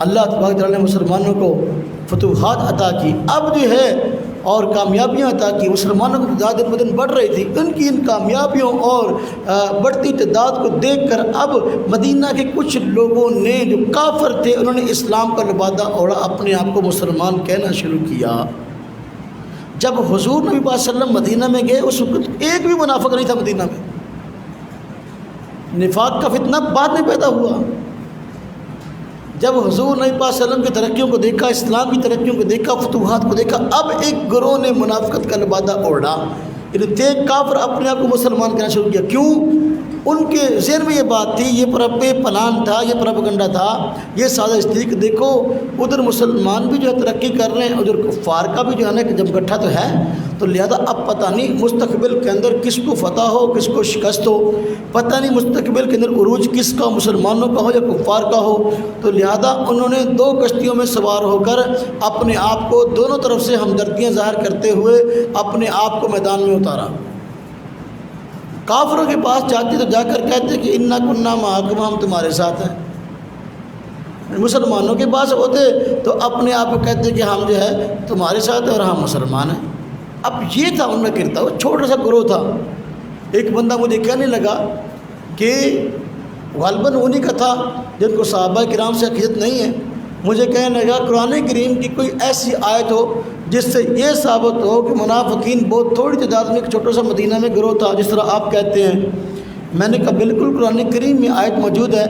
اللہ تبارک تعالیٰ نے مسلمانوں کو فتوحات عطا کی، اب جو ہے اور کامیابیاں عطا کی، مسلمانوں کی تعداد دن بدن بڑھ رہی تھی، ان کامیابیوں اور بڑھتی تعداد کو دیکھ کر اب مدینہ کے کچھ لوگوں نے جو کافر تھے انہوں نے اسلام کا لبادہ اوڑھا، اپنے آپ کو مسلمان کہنا شروع کیا۔ جب حضور نبی پاک صلی اللہ علیہ وسلم مدینہ میں گئے اس وقت ایک بھی منافق نہیں تھا مدینہ میں، نفاق کا فتنہ بعد میں پیدا ہوا۔ جب حضور نبی پاک صلی اللہ علیہ وسلم کی ترقیوں کو دیکھا، اسلام کی ترقیوں کو دیکھا، فتوحات کو دیکھا، اب ایک گروہ نے منافقت کا لبادہ اوڑھا، یعنی تھے کافر اپنے آپ کو مسلمان کہنا شروع کیا۔ کیوں؟ ان کے ذہن میں یہ بات تھی، یہ پلان تھا، یہ پروپیگنڈا تھا، یہ سازش تھی کہ دیکھو ادھر مسلمان بھی جو ہے ترقی کر رہے ہیں، ادھر کفار کا بھی جو ہے نا کہ جب گٹھا تو ہے، تو لہذا اب پتہ نہیں مستقبل کے اندر کس کو فتح ہو کس کو شکست ہو، پتہ نہیں مستقبل کے اندر عروج کس کا، مسلمانوں کا ہو یا کفار کا ہو۔ تو لہذا انہوں نے 2 کشتیوں میں سوار ہو کر اپنے آپ کو دونوں طرف سے ہمدردیاں ظاہر کرتے ہوئے اپنے آپ کو میدان میں اتارا۔ کافروں کے پاس جاتے تو جا کر کہتے کہ انا کننا معکم، ہم تمہارے ساتھ ہیں۔ مسلمانوں کے پاس ہوتے تو اپنے آپ کو کہتے کہ ہم جو ہے تمہارے ساتھ ہیں اور ہم مسلمان ہیں۔ اب یہ تھا ان کا کرتا، وہ چھوٹا سا گروہ تھا۔ ایک بندہ مجھے کہنے لگا کہ غالباً انہی کا تھا جن کو صحابہ کرام سے عقیدت نہیں ہے، مجھے کہنے لگا قرآن کریم کی کوئی ایسی آیت ہو جس سے یہ ثابت ہو کہ منافقین بہت تھوڑی تعداد میں ایک چھوٹا سا مدینہ میں گروہ تھا جس طرح آپ کہتے ہیں۔ میں نے کہا بالکل قرآن کریم میں آیت موجود ہے،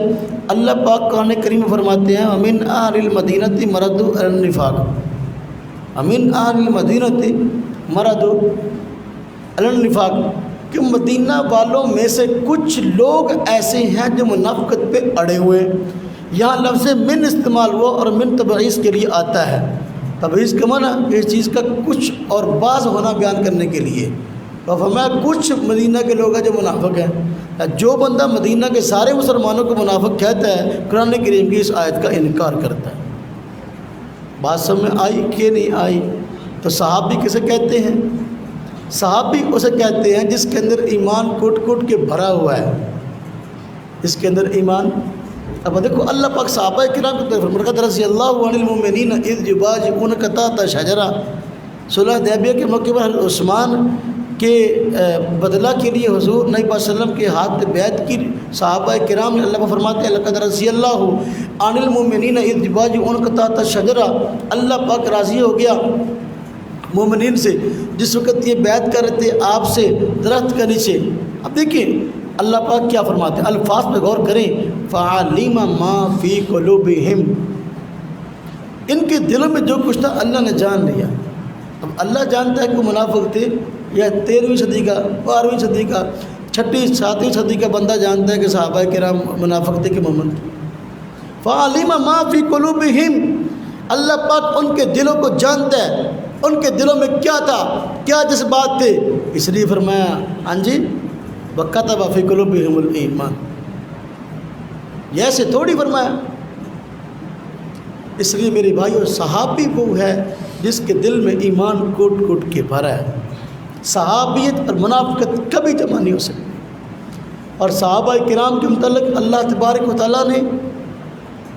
اللہ پاک قرآن کریم میں فرماتے ہیں وَمِنْ أَهْلِ الْمَدِينَةِ مَرَدُوا عَلَى النِّفَاقِ، وَمِنْ أَهْلِ الْمَدِينَةِ مَرَدُوا عَلَى النِّفَاقِ، کہ مدینہ والوں میں سے کچھ لوگ ایسے ہیں جو منافقت پہ اڑے ہوئے۔ یہاں لفظ من استعمال ہوا اور من تبعیض کے لیے آتا ہے، تبعیض کا معنی اس چیز کا کچھ اور بعض ہونا بیان کرنے کے لیے۔ تو فرمایا کچھ مدینہ کے لوگ ہیں جو منافق ہیں۔ جو بندہ مدینہ کے سارے مسلمانوں کو منافق کہتا ہے قرآن کریم کی اس آیت کا انکار کرتا ہے۔ بات سمجھ میں آئی کہ نہیں آئی؟ تو صحابی کسے کہتے ہیں؟ صحابی اسے کہتے ہیں جس کے اندر ایمان کوٹ کوٹ کے بھرا ہوا ہے، اس کے اندر ایمان۔ اب دیکھو اللہ پاک صحابہ کرام کی طرف فرماتا ہے رضی اللہ عن المؤمنین اذ یبایعونک تحت شجرہ، صلح حدیبیہ کے موقع پر حضرت عثمان کے بدلہ کے لیے حضور نبی پاک صلی اللہ علیہ وسلم کے ہاتھ بیعت کی صحابہ کرام نے، اللہ پاک فرماتے ہیں لقد رضی اللہ عن المؤمنین اذ یبایعونک تحت شجرہ، اللہ پاک راضی ہو گیا مومنین سے جس وقت یہ بیعت کر رہے تھے آپ سے درخت کے نیچے۔ اب دیکھیں اللہ پاک کیا فرماتے ہیں، الفاظ پہ غور کریں، فَعَلِمَ مَا فِي قُلُوبِهِمْ، ان کے دلوں میں جو کچھ تھا اللہ نے جان لیا۔ اب اللہ جانتا ہے کہ منافق تھے، یا 13ویں صدی کا 12ویں صدی کا 6ٹھی 7ویں صدی کا بندہ جانتا ہے کہ صحابہ کرام منافق تھے کہ مومن تھے۔ فَعَلِمَ مَا فِي قُلُوبِهِمْ، اللہ پاک ان کے دلوں کو جانتا ہے، ان کے دلوں میں کیا تھا، کیا جذبات تھے، اس لیے فرمایا ہاں جی وَكَتَبَ فِي قُلُوبِهِمُ الْإِيمَانَ، یہ ایسے تھوڑی فرمایا۔ اس لیے میرے بھائیو صحابی وہ ہے جس کے دل میں ایمان کوٹ کوٹ کے بھرا ہے۔ صحابیت اور منافقت کبھی جمع نہیں ہو سکتی۔ اور صحابہ کرام کے متعلق اللہ تبارک و تعالیٰ نے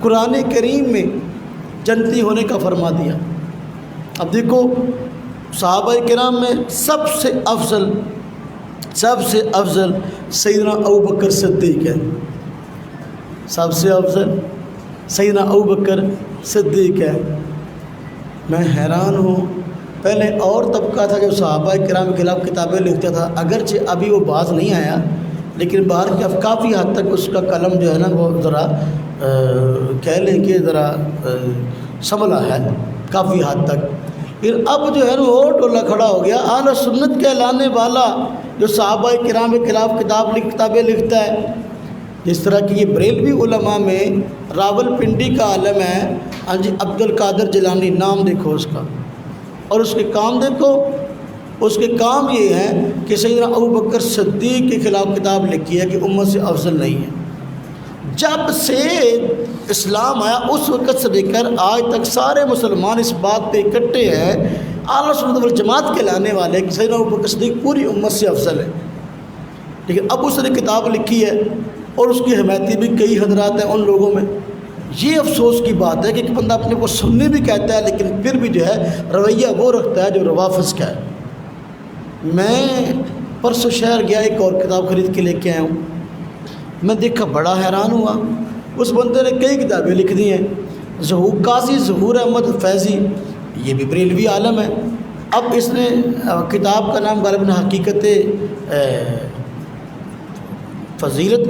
قرآن کریم میں جنتی ہونے کا فرما دیا۔ اب دیکھو صحابہ کرام میں سب سے افضل سیدنا ابوبکر صدیق ہے، سب سے افضل سیدنا ابوبکر صدیق ہے۔ میں حیران ہوں، پہلے اور طبقہ تھا جو صحابہ کرام کے خلاف کتابیں لکھتا تھا، اگرچہ ابھی وہ باز نہیں آیا لیکن باہر کی کافی حد تک اس کا قلم جو ہے نا وہ ذرا کہہ لیں کہ ذرا سنبھلا ہے کافی حد تک۔ پھر اب جو ہے نا وہ ٹولہ کھڑا ہو گیا، اہل سنت کہلانے والا جو صحابہ کرام کے خلاف کتابیں لکھتا ہے، جس طرح کہ یہ بریلوی علماء میں راول پنڈی کا عالم ہے ہاں جی عبد القادر جیلانی، نام دیکھو اس کا، اور اس کے کام دیکھو، اس کے کام یہ ہیں کہ سیدنا ابوبکر صدیق کے خلاف کتاب لکھی ہے کہ امت سے افضل نہیں ہے۔ جب سے اسلام آیا اس وقت سے لے کر آج تک سارے مسلمان اس بات پہ اکٹھے ہیں، اعلیٰ سنت والجماعت کے لانے والے کہ سیدنا ابوبکر صدیق پوری امت سے افضل ہے۔ لیکن اب اس نے کتاب لکھی ہے اور اس کی حمایتی بھی کئی حضرات ہیں ان لوگوں میں۔ یہ افسوس کی بات ہے کہ ایک بندہ اپنے کو سنی بھی کہتا ہے لیکن پھر بھی جو ہے رویہ وہ رکھتا ہے جو روافض کا ہے۔ میں پرسوں شہر گیا، ایک اور کتاب خرید کے لے کے آیا ہوں، میں دیکھا بڑا حیران ہوا۔ اس بندے نے کئی کتابیں لکھ دی ہیں، قاضی ظہور احمد فیضی، یہ بھی بریلوی عالم ہے۔ اب اس نے کتاب کا نام غالباً حقیقت فضیلت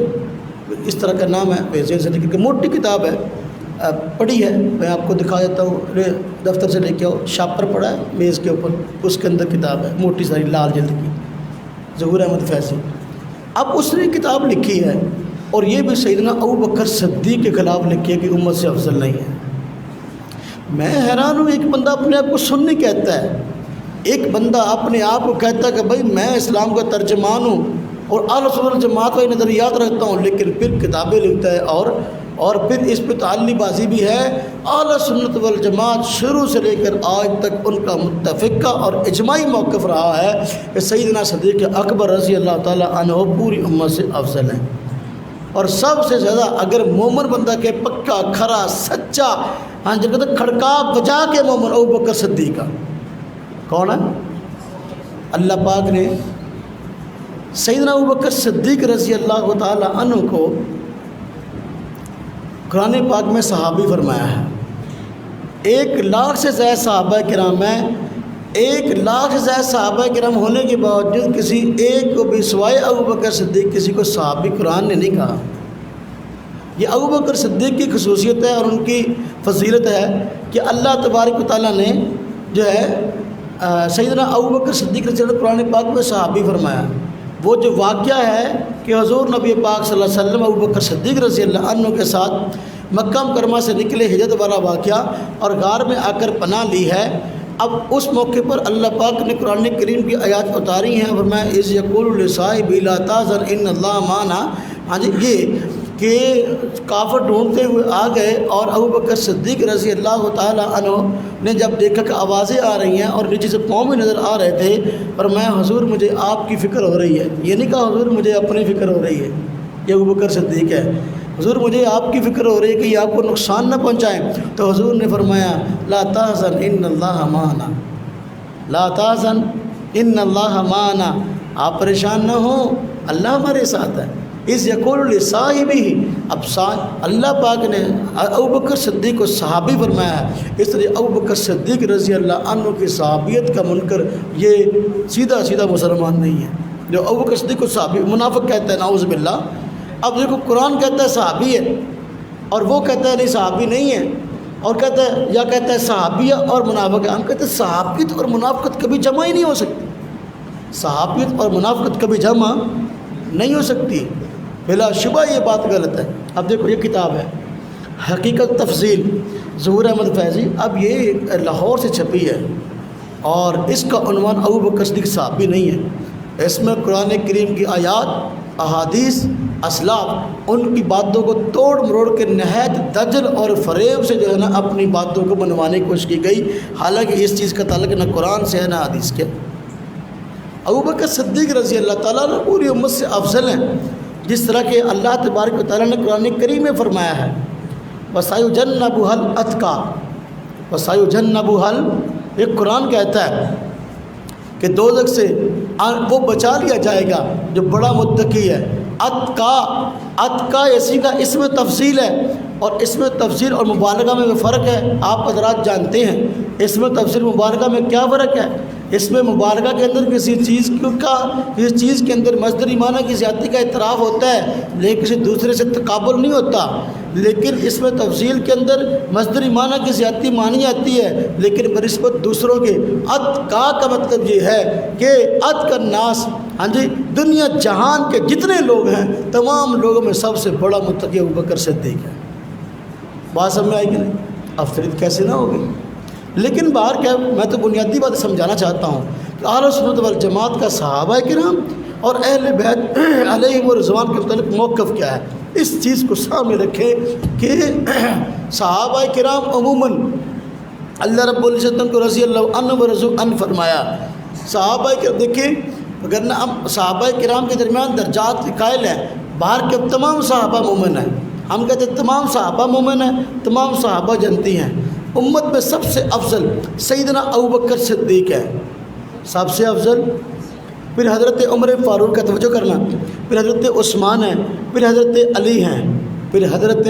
اس طرح کا نام ہے، ذہن سے نکل کے موٹی کتاب ہے، پڑھی ہے، میں آپ کو دکھا دیتا ہوں، دفتر سے لے کے آؤ، شاپ پر پڑا ہے میز کے اوپر، اس کے اندر کتاب ہے موٹی ساری لال جلد کی، ظہور احمد فیضی۔ اب اس نے کتاب لکھی ہے اور یہ بھی سیدنا ابوبکر صدیق کے خلاف لکھی ہے کہ امت سے افضل نہیں ہے۔ میں حیران ہوں، ایک بندہ اپنے آپ کو سنی کہتا ہے، ایک بندہ اپنے آپ کو کہتا ہے کہ بھائی میں اسلام کا ترجمان ہوں اور اہل سنت والجماعت کا نظریات رکھتا ہوں، لیکن پھر کتابیں لکھتا ہے اور پھر اس پہ تعلی بازی بھی ہے۔ اہل سنت والجماعت شروع سے لے کر آج تک ان کا متفقہ اور اجماعی موقف رہا ہے کہ سیدنا صدیق اکبر رضی اللہ تعالیٰ عنہ پوری امت سے افضل ہیں، اور سب سے زیادہ اگر مومن بندہ کے پکا کھرا سچا جگہ کھڑکا بجا کے مومن ابوبکر صدیق کا کون ہے؟ اللہ پاک نے سیدنا ابوبکر صدیق رضی اللہ تعالیٰ عنہ کو قرآن پاک میں صحابی فرمایا ہے۔ 1,00,000 سے زیادہ صحابہ کرام ہیں، 1,00,000 سے زیادہ صحابہ کرام ہونے کے باوجود کسی ایک کو بھی سوائے ابوبکر صدیق کسی کو صحابی قرآن نے نہیں کہا۔ یہ ابوبکر صدیق کی خصوصیت ہے اور ان کی فضیلت ہے کہ اللہ تبارک و تعالیٰ نے جو ہے سیدنا ابوبکر صدیق رضی اللہ قرآن پاک میں صحابی فرمایا۔ وہ جو واقعہ ہے کہ حضور نبی پاک صلی اللہ علیہ وسلم ابوبکر صدیق رضی اللہ عنہ کے ساتھ مکہ مکرمہ سے نکلے ہجرت والا واقعہ اور غار میں آ کر پناہ لی ہے۔ اب اس موقع پر اللہ پاک نے قرآن کریم کی آیات اتاری ہیں، فرمایا اذ یقول لصاحبہ لا تحزن ان اللہ معنا۔ ہاں جی، یہ کہ کافر ڈھونڈتے ہوئے آ گئے اور ابوبکر صدیق رضی اللہ تعالیٰ عنہ نے جب دیکھا کہ آوازیں آ رہی ہیں اور نیچے سے پاؤں بھی نظر آ رہے تھے، فرمایا حضور مجھے آپ کی فکر ہو رہی ہے۔ یہ نہیں کہا حضور مجھے اپنی فکر ہو رہی ہے، یہ ابوبکر صدیق ہے، حضور مجھے آپ کی فکر ہو رہی ہے کہ یہ آپ کو نقصان نہ پہنچائیں۔ تو حضور نے فرمایا لا تحزن ان اللہ معنا، لا تحزن ان اللہ معنا، آپ پریشان نہ ہوں، اللہ ہمارے ساتھ ہے۔ اس یقول لصاحبہ، اب اللہ پاک نے ابوبکر صدیق کو صحابی فرمایا ہے، اس طرح ابوبکر صدیق رضی اللہ عنہ کی صحابیت کا منکر یہ سیدھا مسلمان نہیں ہے۔ جو ابوبکر صدیق کو صحابی منافق کہتا ہے نعوذ باللہ۔ اب دیکھو قرآن کہتا ہے صحابی ہے اور وہ کہتا ہے نہیں صحابی نہیں ہے، اور کہتا ہے یا کہتا ہے صحابیہ اور منافق ہے۔ ہم کہتے ہیں صحابیت اور منافقت کبھی جمع ہی نہیں ہو سکتی، صحابیت اور منافقت کبھی جمع نہیں ہو سکتی، بلا شبہ یہ بات غلط ہے۔ اب دیکھو یہ کتاب ہے حقیقت تفضیل ظہور احمد فیضی، اب یہ لاہور سے چھپی ہے اور اس کا عنوان ابوبکر صدیق صحابی نہیں ہے۔ اس میں قرآن کریم کی آیات، احادیث، اسلاف ان کی باتوں کو توڑ مروڑ کے نہایت دجل اور فریب سے جو ہے نا اپنی باتوں کو بنوانے کی کوشش کی گئی، حالانکہ اس چیز کا تعلق نہ قرآن سے ہے نہ حدیث کے۔ ابوبکر صدیق رضی اللہ تعالیٰ نے پوری امت سے افضل ہیں، جس طرح کہ اللہ تبارک و تعالیٰ نے قرآن کریم میں فرمایا ہے وَسَيُجَنَّبُهَا الْأَتْقَى، وَسَيُجَنَّبُهَا، ایک قرآن کہتا ہے کہ دوزخ سے وہ بچا لیا جائے گا جو بڑا متقی ہے۔ اتقا اسی کا اس میں تفصیل ہے، اور اس میں تفصیل اور مبالغہ میں فرق ہے، آپ حضرات جانتے ہیں اس میں تفصیل مبالغہ میں کیا فرق ہے۔ اس میں مبالغہ کے اندر کسی چیز کے اندر مصدری معنی کی زیادتی کا اعتراف ہوتا ہے لیکن کسی دوسرے سے تقابل نہیں ہوتا، لیکن اس میں تفصیل کے اندر مصدری معنی کی زیادتی مانی آتی ہے لیکن بنسبت دوسروں کے۔ اتقا کا مطلب یہ ہے کہ اتقى الناس، ہاں جی، دنیا جہان کے جتنے لوگ ہیں تمام لوگوں میں سب سے بڑا متقی ابوبکر صدیق ہے۔ بات سمجھ میں آئی کہ نہیں؟ افریت کیسے نہ ہوگی، لیکن باہر کیا میں تو بنیادی بات سمجھانا چاہتا ہوں کہ اہل سنت والجماعت کا صحابہ کرام اور اہل بیت علیہم الرضوان کے متعلق موقف کیا ہے۔ اس چیز کو سامنے رکھیں کہ صحابہ کرام عموماً اللہ رب العزت کو رضی اللہ عنہ و رضوا عنہ فرمایا. صحابہ کرام دیکھیں اگر ہم صحابہ کرام کے درمیان درجات کے قائل ہیں. باہر کے تمام صحابہ مومن ہیں, ہم کہتے ہیں تمام صحابہ مومن ہیں, تمام صحابہ جنتی ہیں. امت میں سب سے افضل سیدنا ابوبکر صدیق ہے, سب سے افضل. پھر حضرت عمر فاروق کا توجہ کرنا, پھر حضرت عثمان ہیں, پھر حضرت علی ہیں, پھر حضرت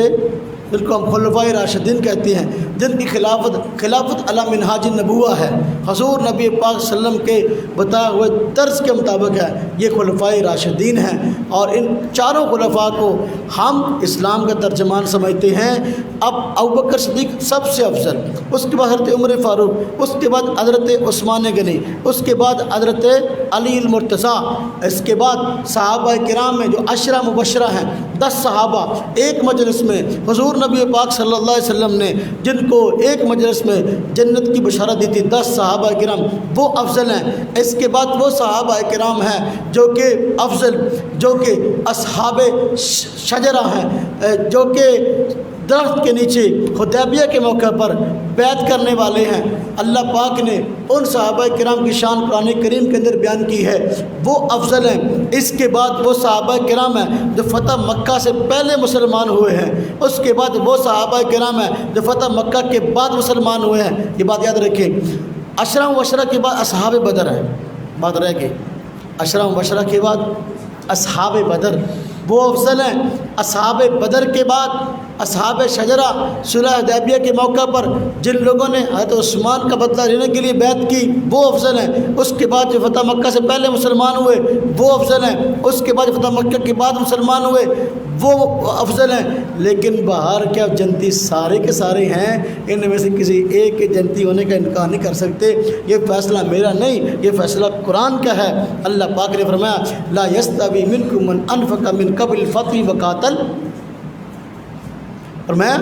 جن کو ہم خلفائے راشدین کہتے ہیں, جن کی خلافت علی منہاج النبوہ ہے, حضور نبی پاک صلی اللہ علیہ وسلم کے بتائے ہوئے طرز کے مطابق ہے. یہ خلفائے راشدین ہیں اور ان چاروں خلفاء کو ہم اسلام کا ترجمان سمجھتے ہیں. اب ابوبکر صدیق سب سے افضل, اس کے بعد حضرت عمر فاروق, اس کے بعد حضرت عثمان غنی, اس کے بعد حضرت علی المرتضیٰ, اس کے بعد صحابہ کرام میں جو عشرہ مبشرہ ہیں 10 صحابہ ایک مجلس میں حضور نبی پاک صلی اللہ علیہ وسلم نے جن کو ایک مجلس میں جنت کی بشارت دی تھی, 10 صحابہ کرام وہ افضل ہیں. اس کے بعد وہ صحابہ کرام ہیں جو کہ افضل, جو کہ اصحاب شجرہ ہیں, جو کہ درخت کے نیچے حدیبیہ کے موقع پر بیعت کرنے والے ہیں. اللہ پاک نے ان صحابہ کرام کی شان قرآن کریم کے اندر بیان کی ہے, وہ افضل ہیں. اس کے بعد وہ صحابہ کرام ہیں جو فتح مکہ سے پہلے مسلمان ہوئے ہیں. اس کے بعد وہ صحابہ کرام ہیں جو فتح مکہ کے بعد مسلمان ہوئے ہیں. یہ بات یاد رکھیں. عشرہ مبشرہ کے بعد اصحاب بدر ہیں, بات رہ گئی. عشرہ مبشرہ کے بعد اصحاب بدر وہ افضل ہیں. اصحاب بدر کے بعد اصحاب شجرہ صلح حدیبیہ کے موقع پر جن لوگوں نے حضرت عثمان کا بدلہ لینے کے لیے بیعت کی وہ افضل ہیں. اس کے بعد جو فتح مکہ سے پہلے مسلمان ہوئے وہ افضل ہیں. اس کے بعد فتح مکہ کے بعد مسلمان ہوئے وہ افضل ہیں. لیکن باہر کیا جنتی سارے کے سارے ہیں, ان میں سے کسی ایک کے جنتی ہونے کا انکار نہیں کر سکتے. یہ فیصلہ میرا نہیں, یہ فیصلہ قرآن کا ہے. اللہ پاک نے فرمایا لا یستوی منکم من انفق من قبل الفتح وقاتل, فرمایا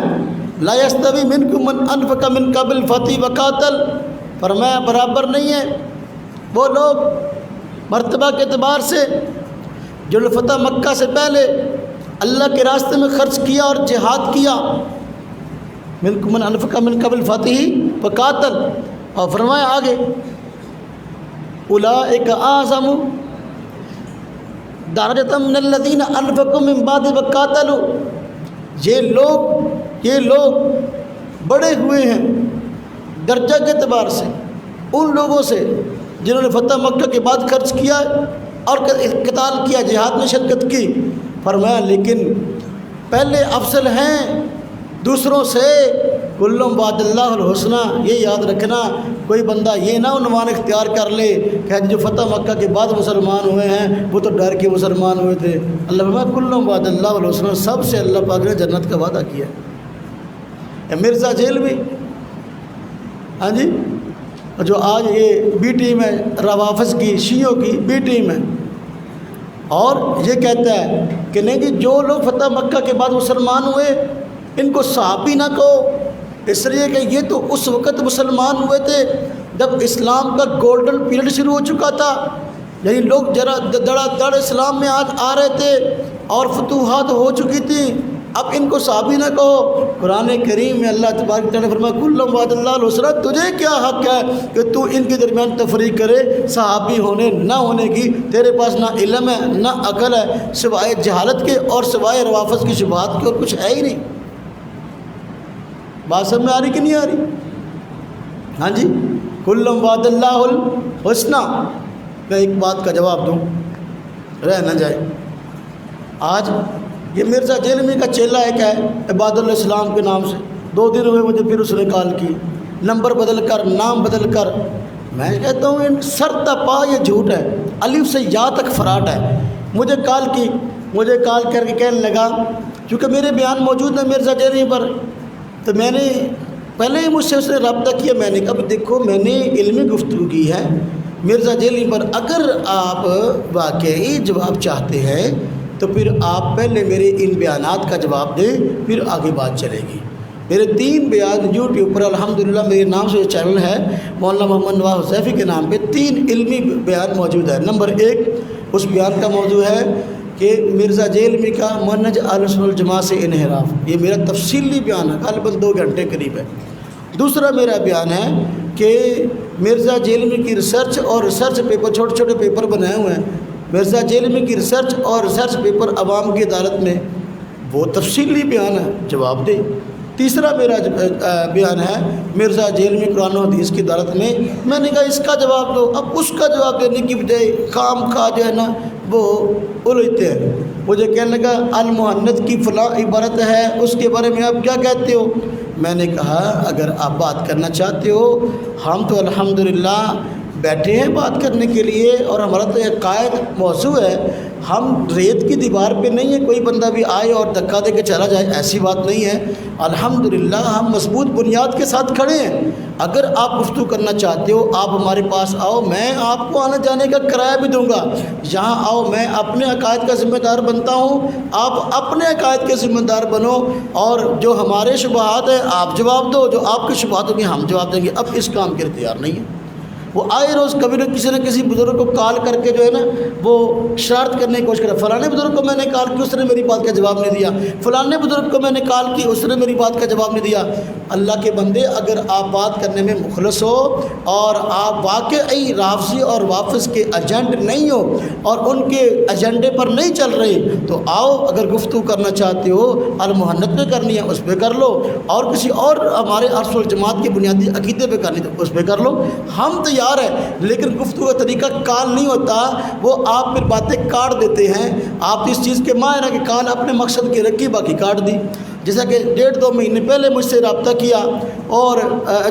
لا یستوی منکم من انفق من قبل الفتح وقاتل, فرمایا برابر نہیں ہے وہ لوگ مرتبہ کے اعتبار سے جو فتح مکہ سے پہلے اللہ کے راستے میں خرچ کیا اور جہاد کیا. منکم من انفق من قبل الفتح وقاتل, اور فرمایا آگے اولئک اعظم درجۃ من الذین انفقوا من بعد وقاتلوا, یہ لوگ بڑے ہوئے ہیں درجہ کے اعتبار سے ان لوگوں سے جنہوں نے فتح مکہ کے بعد خرچ کیا اور قتال کیا, جہاد میں شرکت کی. فرمایا لیکن پہلے افضل ہیں دوسروں سے. کلم وعد اللہ الحسنہ, یہ یاد رکھنا. کوئی بندہ یہ نہ عنوان اختیار کر لے کہ جو فتح مکہ کے بعد مسلمان ہوئے ہیں وہ تو ڈر کے مسلمان ہوئے تھے. اللہ فرمایا کلم وعد اللہ الحسنہ, سب سے اللہ پاک نے جنت کا وعدہ کیا. مرزا جیل بھی, ہاں جی, جو آج یہ بی ٹیم ہے روافظ کی, شیعوں کی بی ٹیم ہے, اور یہ کہتا ہے کہ نہیں جی جو لوگ فتح مکہ کے بعد مسلمان ہوئے ان کو صحابی نہ کہو, اس لیے کہ یہ تو اس وقت مسلمان ہوئے تھے جب اسلام کا گولڈن پیریڈ شروع ہو چکا تھا. یعنی لوگ دڑا دڑ اسلام میں آج آ رہے تھے اور فتوحات ہو چکی تھیں, اب ان کو صحابی نہ کہو. قرآن کریم میں اللہ تبارک تعالیٰ نے فرمایا کلم وعد اللہ الحسنہ, تجھے کیا حق ہے کہ تو ان کے درمیان تفریق کرے صحابی ہونے نہ ہونے کی. تیرے پاس نہ علم ہے نہ عقل ہے, سوائے جہالت کے اور سوائے روافظ کی شبہات کے اور کچھ ہے ہی نہیں. بات سب میں آ رہی کہ نہیں آ رہی؟ ہاں جی, کلم وعد اللہ الحسنہ. میں ایک بات کا جواب دوں رہ نہ جائے. آج یہ مرزا جیلمی کا چیلا ایک ہے عباد الاسلام کے نام سے, 2 دن ہوئے مجھے پھر اس نے کال کی, نمبر بدل کر نام بدل کر. میں کہتا ہوں ان سر تپا یہ جھوٹ ہے, الف سے یا تک فراڈ ہے. مجھے کال کی, مجھے کال کر کے کہنے لگا چونکہ میرے بیان موجود ہے مرزا جیلمی پر, تو میں نے پہلے ہی مجھ سے اس نے رابطہ کیا. میں نے کہا دیکھو میں نے علمی گفتگو کی ہے مرزا جیلمی پر, اگر آپ واقعی جواب چاہتے ہیں تو پھر آپ پہلے میرے ان بیانات کا جواب دیں, پھر آگے بات چلے گی. میرے 3 بیان یوٹیوب پر الحمدللہ میرے نام سے چینل ہے مولانا محمد نواز حذیفی کے نام پہ 3 علمی بیان موجود ہے. نمبر 1 اس بیان کا موضوع ہے کہ مرزا جیلمی کا منہج اہل سنت والجماعت سے انحراف، یہ میرا تفصیلی بیان ہے، غالباً 2 گھنٹے قریب ہے۔ دوسرا میرا بیان ہے کہ مرزا جیلمی کی ریسرچ اور ریسرچ پیپر، چھوٹے چھوٹے پیپر بنائے ہوئے ہیں، مرزا جیلمی کی ریسرچ اور ریسرچ پیپر عوام کی عدالت میں، وہ تفصیلی بیان ہے، جواب دے۔ تیسرا میرا بیان ہے مرزا جیلمی قرآن و حدیث کی عدالت میں نے کہا اس کا جواب دو۔ اب اس کا جواب دینے کی بجائے خام خواہ جو ہے نا وہ الجھتے ہیں۔ مجھے کہنے لگا المحنت کی فلاں عبارت ہے، اس کے بارے میں آپ کیا کہتے ہو؟ میں نے کہا اگر آپ بات کرنا چاہتے ہو، ہم تو الحمدللہ بیٹھے ہیں بات کرنے کے لیے، اور ہمارا تو ایک قائد موضوع ہے، ہم ریت کی دیوار پہ نہیں ہے کوئی بندہ بھی آئے اور دھکا دے کے چلا جائے، ایسی بات نہیں ہے۔ الحمدللہ ہم مضبوط بنیاد کے ساتھ کھڑے ہیں۔ اگر آپ گفتگو کرنا چاہتے ہو آپ ہمارے پاس آؤ، میں آپ کو آنے جانے کا کرایہ بھی دوں گا، یہاں آؤ، میں اپنے عقائد کا ذمہ دار بنتا ہوں، آپ اپنے عقائد کے ذمہ دار بنو، اور جو ہمارے شبہات ہیں آپ جواب دو، جو آپ کے شبہات ہوں گے ہم جواب دیں گے۔ اب اس کام کے لیے تیار نہیں ہے۔ وہ آئے روز کبھی نہ کسی بزرگ کو کال کر کے جو ہے نا وہ شرارت کرنے کی کوشش کرا، فلانے بزرگ کو میں نے کال کی اس نے میری بات کا جواب نہیں دیا، فلانے بزرگ کو میں نے کال کی اس نے میری بات کا جواب نہیں دیا۔ اللہ کے بندے، اگر آپ بات کرنے میں مخلص ہو اور آپ واقعی رافضی اور وافظ کے ایجنٹ نہیں ہو اور ان کے ایجنڈے پر نہیں چل رہے تو آؤ، اگر گفتگو کرنا چاہتے ہو المحنت پہ کرنی ہے اس پہ کر لو، اور کسی اور ہمارے اہل سنت والجماعت کی بنیادی عقیدے پہ کرنی تو اس پہ کر لو، ہم تیار ہے۔ لیکن گفتگو کا طریقہ کال نہیں ہوتا، وہ آپ پھر باتیں کاٹ دیتے ہیں۔ آپ اس چیز کے ماہر ہیں کہ کال اپنے مقصد کی رکھی باقی کاٹ دی۔ جیسا کہ 1.5-2 مہینے پہلے مجھ سے رابطہ کیا اور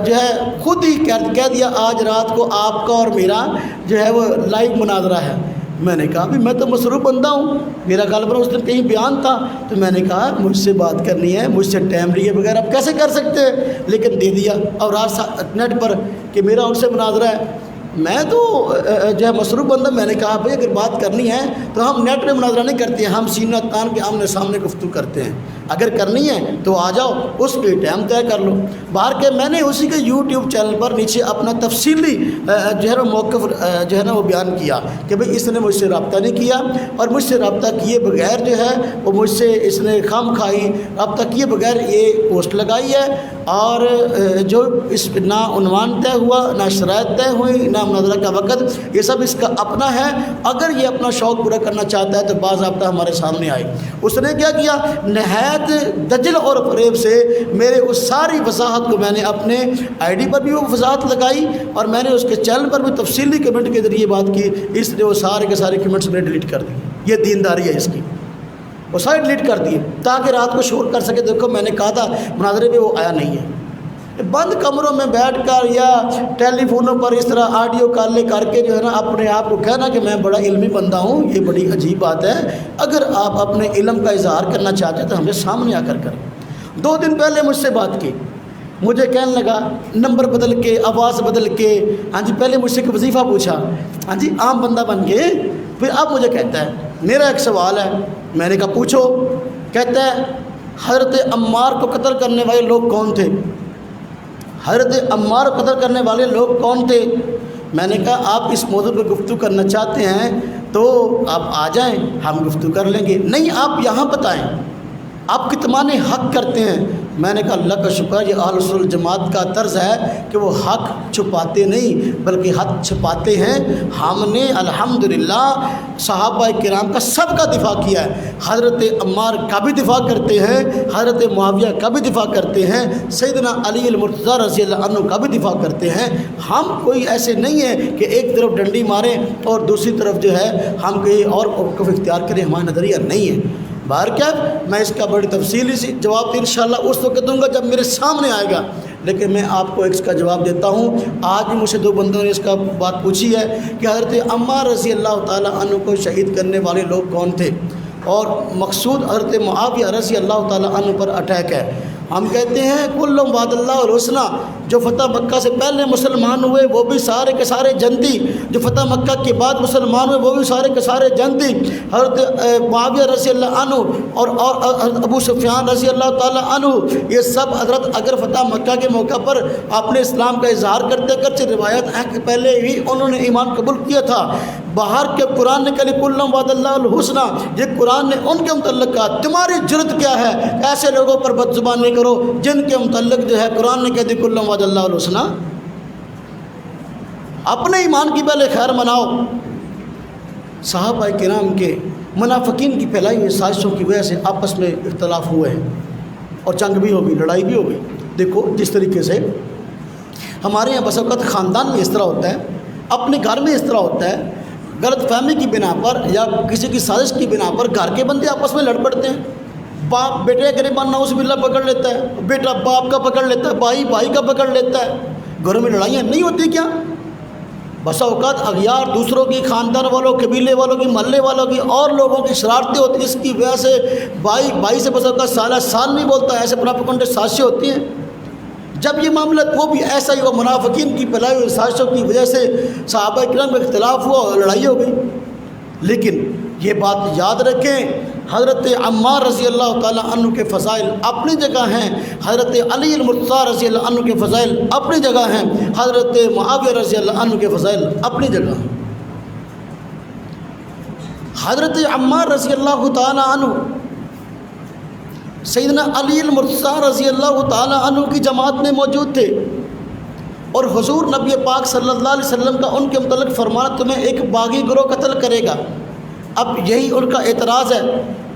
جو ہے خود ہی کہہ دیا آج رات کو آپ کا اور میرا جو ہے وہ لائیو مناظرہ ہے۔ میں نے کہا بھی میں تو مصروف بندہ ہوں، میرا غالباً اس دن کہیں بیان تھا، تو میں نے کہا مجھ سے بات کرنی ہے، مجھ سے ٹائم لیے بغیر آپ کیسے کر سکتے ہیں، لیکن دے دیا۔ اور رات نیٹ پر کہ میرا ان سے مناظرہ ہے، میں تو جو ہے مصروف بندہ، میں نے کہا بھائی اگر بات کرنی ہے تو ہم نیٹ میں مناظرہ نہیں کرتے ہیں، ہم سینہ تان کے آمنے سامنے گفتگو کرتے ہیں، اگر کرنی ہے تو آ جاؤ، اس پہ ٹائم طے کر لو۔ باہر کے میں نے اسی کے یوٹیوب چینل پر نیچے اپنا تفصیلی جو ہے نا موقف جو ہے نا وہ بیان کیا کہ بھئی اس نے مجھ سے رابطہ نہیں کیا، اور مجھ سے رابطہ کیے بغیر جو ہے وہ مجھ سے اس نے خام کھائی رابطہ کیے بغیر یہ پوسٹ لگائی ہے، اور جو اس پہ نہ عنوان طے ہوا، نہ شرائط طے ہوئی، نہ مناظرہ کا وقت، یہ سب اس کا اپنا ہے۔ اگر یہ اپنا شوق پورا کرنا چاہتا ہے تو باضابطہ ہمارے سامنے آئے۔ اس نے کیا کیا، نہایت دجل اور فریب سے میرے اس ساری وضاحت کو میں نے اپنے آئی ڈی پر بھی وہ وضاحت لگائی، اور میں نے اس کے چینل پر بھی تفصیلی کمنٹ کے ذریعے بات کی، اس نے وہ سارے کے سارے کمنٹس میں ڈیلیٹ کر دی۔ یہ دینداری ہے اس کی، وہ سارے ڈیلیٹ کر دیے تاکہ رات کو شور کر سکے، دیکھو میں نے کہا تھا مناظرے پہ وہ آیا نہیں ہے۔ بند کمروں میں بیٹھ کر یا ٹیلی فونوں پر اس طرح آڈیو کالیں کر کے جو ہے نا اپنے آپ کو کہنا کہ میں بڑا علمی بندہ ہوں، یہ بڑی عجیب بات ہے۔ اگر آپ اپنے علم کا اظہار کرنا چاہتے ہیں تو ہمیں سامنے آ کر کریں۔ 2 دن پہلے مجھ سے بات کی، مجھے کہنے لگا نمبر بدل کے، آواز بدل کے، ہاں جی پہلے مجھ سے ایک وظیفہ پوچھا، ہاں جی عام بندہ بن کے، پھر اب مجھے کہتا ہے میرا ایک سوال ہے۔ میں نے کہا پوچھو۔ کہتا ہے حضرت عمار کو قتل کرنے والے لوگ کون تھے؟ حضرت عمار کو قتل کرنے والے لوگ کون تھے؟ میں نے کہا آپ اس موضوع پہ گفتگو کرنا چاہتے ہیں تو آپ آ جائیں، ہم گفتگو کر لیں گے۔ نہیں، آپ یہاں بتائیں آپ کتمان حق کرتے ہیں۔ میں نے کہا اللہ کا شکر، یہ اہل سنت والجماعت کا طرز ہے کہ وہ حق چھپاتے نہیں بلکہ حق چھپاتے ہیں۔ ہم نے الحمدللہ صحابہ کرام کا سب کا دفاع کیا ہے، حضرت عمار کا بھی دفاع کرتے ہیں، حضرت معاویہ کا بھی دفاع کرتے ہیں، سیدنا علی المرتضیٰ رضی اللہ عنہ کا بھی دفاع کرتے ہیں۔ ہم کوئی ایسے نہیں ہیں کہ ایک طرف ڈنڈی ماریں اور دوسری طرف جو ہے ہم کہیں اور موقف اختیار کریں، ہمارا نظریہ نہیں ہے۔ باہر کیا میں اس کا بڑی تفصیلی سی جواب انشاءاللہ اس وقت دوں گا جب میرے سامنے آئے گا، لیکن میں آپ کو اس کا جواب دیتا ہوں۔ آج بھی مجھ سے 2 بندوں نے اس کا بات پوچھی ہے کہ حضرت عمار رضی اللہ تعالیٰ عنہ کو شہید کرنے والے لوگ کون تھے، اور مقصود حضرت معاویہ رضی اللہ تعالیٰ عنہ پر اٹیک ہے۔ ہم کہتے ہیں کل وعد اللہ الحسنی، جو فتح مکہ سے پہلے مسلمان ہوئے وہ بھی سارے کے سارے جنتی، جو فتح مکہ کے بعد مسلمان ہوئے وہ بھی سارے کے سارے جنتی۔ حضرت معاویہ رضی اللہ عنہ اور حضرت ابو سفیان رضی اللہ تعالیٰ عنہ، یہ سب حضرت اگر فتح مکہ کے موقع پر اپنے اسلام کا اظہار کرتے کرتے روایت ہے کہ پہلے ہی انہوں نے ایمان قبول کیا تھا۔ باہر کے قرآن نے کہا لِكُلٍّ وَعَدَ اللَّهُ الْحُسْنَى، یہ قرآن نے ان کے متعلق کہا تمہاری جرت کیا ہے ایسے لوگوں پر بد زبانی کرو جن کے متعلق جو ہے قرآن نے کہا لِكُلٍّ وَعَدَ اللَّهُ الْحُسْنَى۔ اپنے ایمان کی پہلے خیر مناؤ۔ صحابہ کرام کے منافقین کی پھیلائی ہوئی سازشوں کی وجہ سے آپس میں اختلاف ہوئے ہیں اور جنگ بھی ہو گئی، لڑائی بھی ہو گئی۔ دیکھو جس طریقے سے ہمارے یہاں بس اوقات خاندان میں اس طرح ہوتا ہے، اپنے گھر میں اس طرح ہوتا ہے، غلط فہمی کی بنا پر یا کسی کی سازش کی بنا پر گھر کے بندے آپس میں لڑ پڑتے ہیں۔ باپ بیٹے گریبان نعوذ باللہ پکڑ لیتا ہے، بیٹا باپ کا پکڑ لیتا ہے، بھائی بھائی کا پکڑ لیتا ہے۔ گھروں میں لڑائیاں نہیں ہوتی کیا؟ بس اوقات اغیار دوسروں کی، خاندان والوں، قبیلے والوں کی، محلے والوں کی اور لوگوں کی شرارتیں ہوتی ہیں، اس کی وجہ سے بھائی سے بس اوقات سال نہیں بولتا ہے، ایسے منافقوں سازشیں ہوتی ہیں۔ جب یہ معاملہ وہ بھی ایسا ہی ہوا، منافقین کی پھیلائی ہوئی سازشوں کی وجہ سے صحابہ کرام میں اختلاف ہوا اور لڑائی ہو گئی۔ لیکن یہ بات یاد رکھیں، حضرت عمار رضی اللہ تعالیٰ عنہ کے فضائل اپنی جگہ ہیں، حضرت علی المرتضیٰ رضی اللہ عنہ کے فضائل اپنی جگہ ہیں، حضرت معاویہ رضی اللہ عنہ کے فضائل اپنی جگہ ہیں۔ حضرت عمار رضی اللہ تعالیٰ عنہ سیدنا علی المرتضیٰ رضی اللہ تعالیٰ عنہ کی جماعت میں موجود تھے، اور حضور نبی پاک صلی اللہ علیہ وسلم کا ان کے متعلق فرمانا تمہیں ایک باغی گروہ قتل کرے گا۔ اب یہی ان کا اعتراض ہے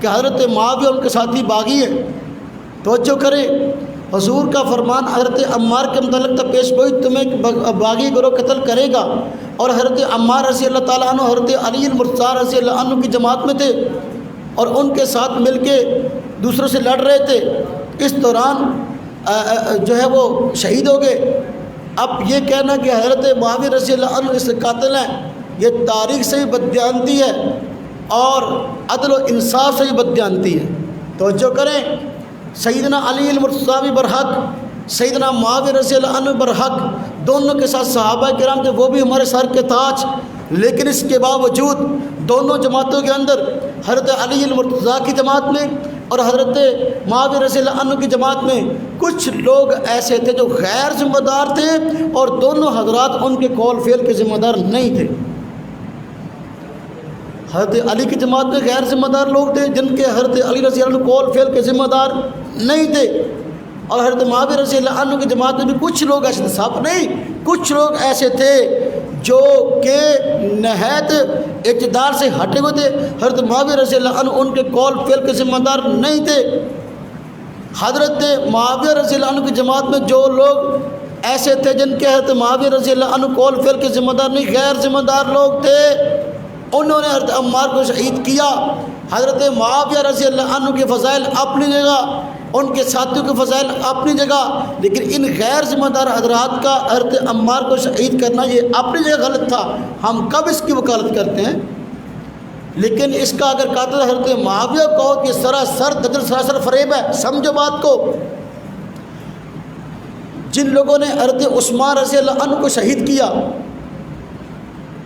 کہ حضرت معاویہ ان کے ساتھی باغی ہیں۔ توجہ کرے، حضور کا فرمان حضرت عمار کے متعلق تھا پیش گوئی تمہیں ایک باغی گروہ قتل کرے گا، اور حضرت عمار رضی اللہ تعالیٰ عنہ حضرت علی المرتضیٰ رضی اللہ عنہ کی جماعت میں تھے اور ان کے ساتھ مل کے دوسروں سے لڑ رہے تھے۔ اس دوران جو ہے وہ شہید ہو گئے۔ اب یہ کہنا کہ حضرت معاویہ رضی اللہ عنہ اس قاتل ہیں، یہ تاریخ سے بھی بددیانتی ہے اور عدل و انصاف سے بھی بددیانتی ہے۔ توجہ کریں، سیدنا علی المرتضیٰ بھی برحق، سیدنا معاویہ رضی اللہ عنہ برحق، دونوں کے ساتھ صحابہ کرام تھے، وہ بھی ہمارے سر کے تاج۔ لیکن اس کے باوجود دونوں جماعتوں کے اندر حضرت علی المرتضیٰ کی جماعت میں اور حضرت معاویہ رضی اللہ عنہ کی جماعت میں کچھ لوگ ایسے تھے جو غیر ذمہ دار تھے، اور دونوں حضرات ان کے قول فعل کے ذمہ دار نہیں تھے۔ حضرت علی کی جماعت میں غیر ذمہ دار لوگ تھے جن کے حضرت علی رضی اللہ عنہ قول فعل کے ذمہ دار نہیں تھے، اور حضرت معاویہ رضی اللہ عنہ کی جماعت میں بھی کچھ لوگ ایسے تھے، سب نہیں، کچھ لوگ ایسے تھے جو کہ نہایت اقتدار سے ہٹے ہوئے تھے۔ حضرت معاویہ رضی اللہ عنہ ان کے قول فعل کے ذمہ دار نہیں تھے۔ حضرت معاویہ رضی اللہ عنہ کی جماعت میں جو لوگ ایسے تھے جن کے حضرت معاویہ رضی اللہ عنہ قول فعل کے ذمہ دار نہیں، غیر ذمہ دار لوگ تھے، انہوں نے حضرت عمار کو شہید کیا۔ حضرت معاویہ رضی اللہ عنہ کے فضائل اپنی جگہ، ان کے ساتھیوں کے فضائل اپنی جگہ، لیکن ان غیر ذمہ دار حضرات کا حضرت عمار کو شہید کرنا یہ اپنی جگہ غلط تھا۔ ہم کب اس کی وکالت کرتے ہیں؟ لیکن اس کا اگر قاتل حضرت معاویہ کو کہ سراسر دجل سراسر فریب ہے، سمجھو بات کو۔ جن لوگوں نے حضرت عثمان رضی اللہ عنہ کو شہید کیا،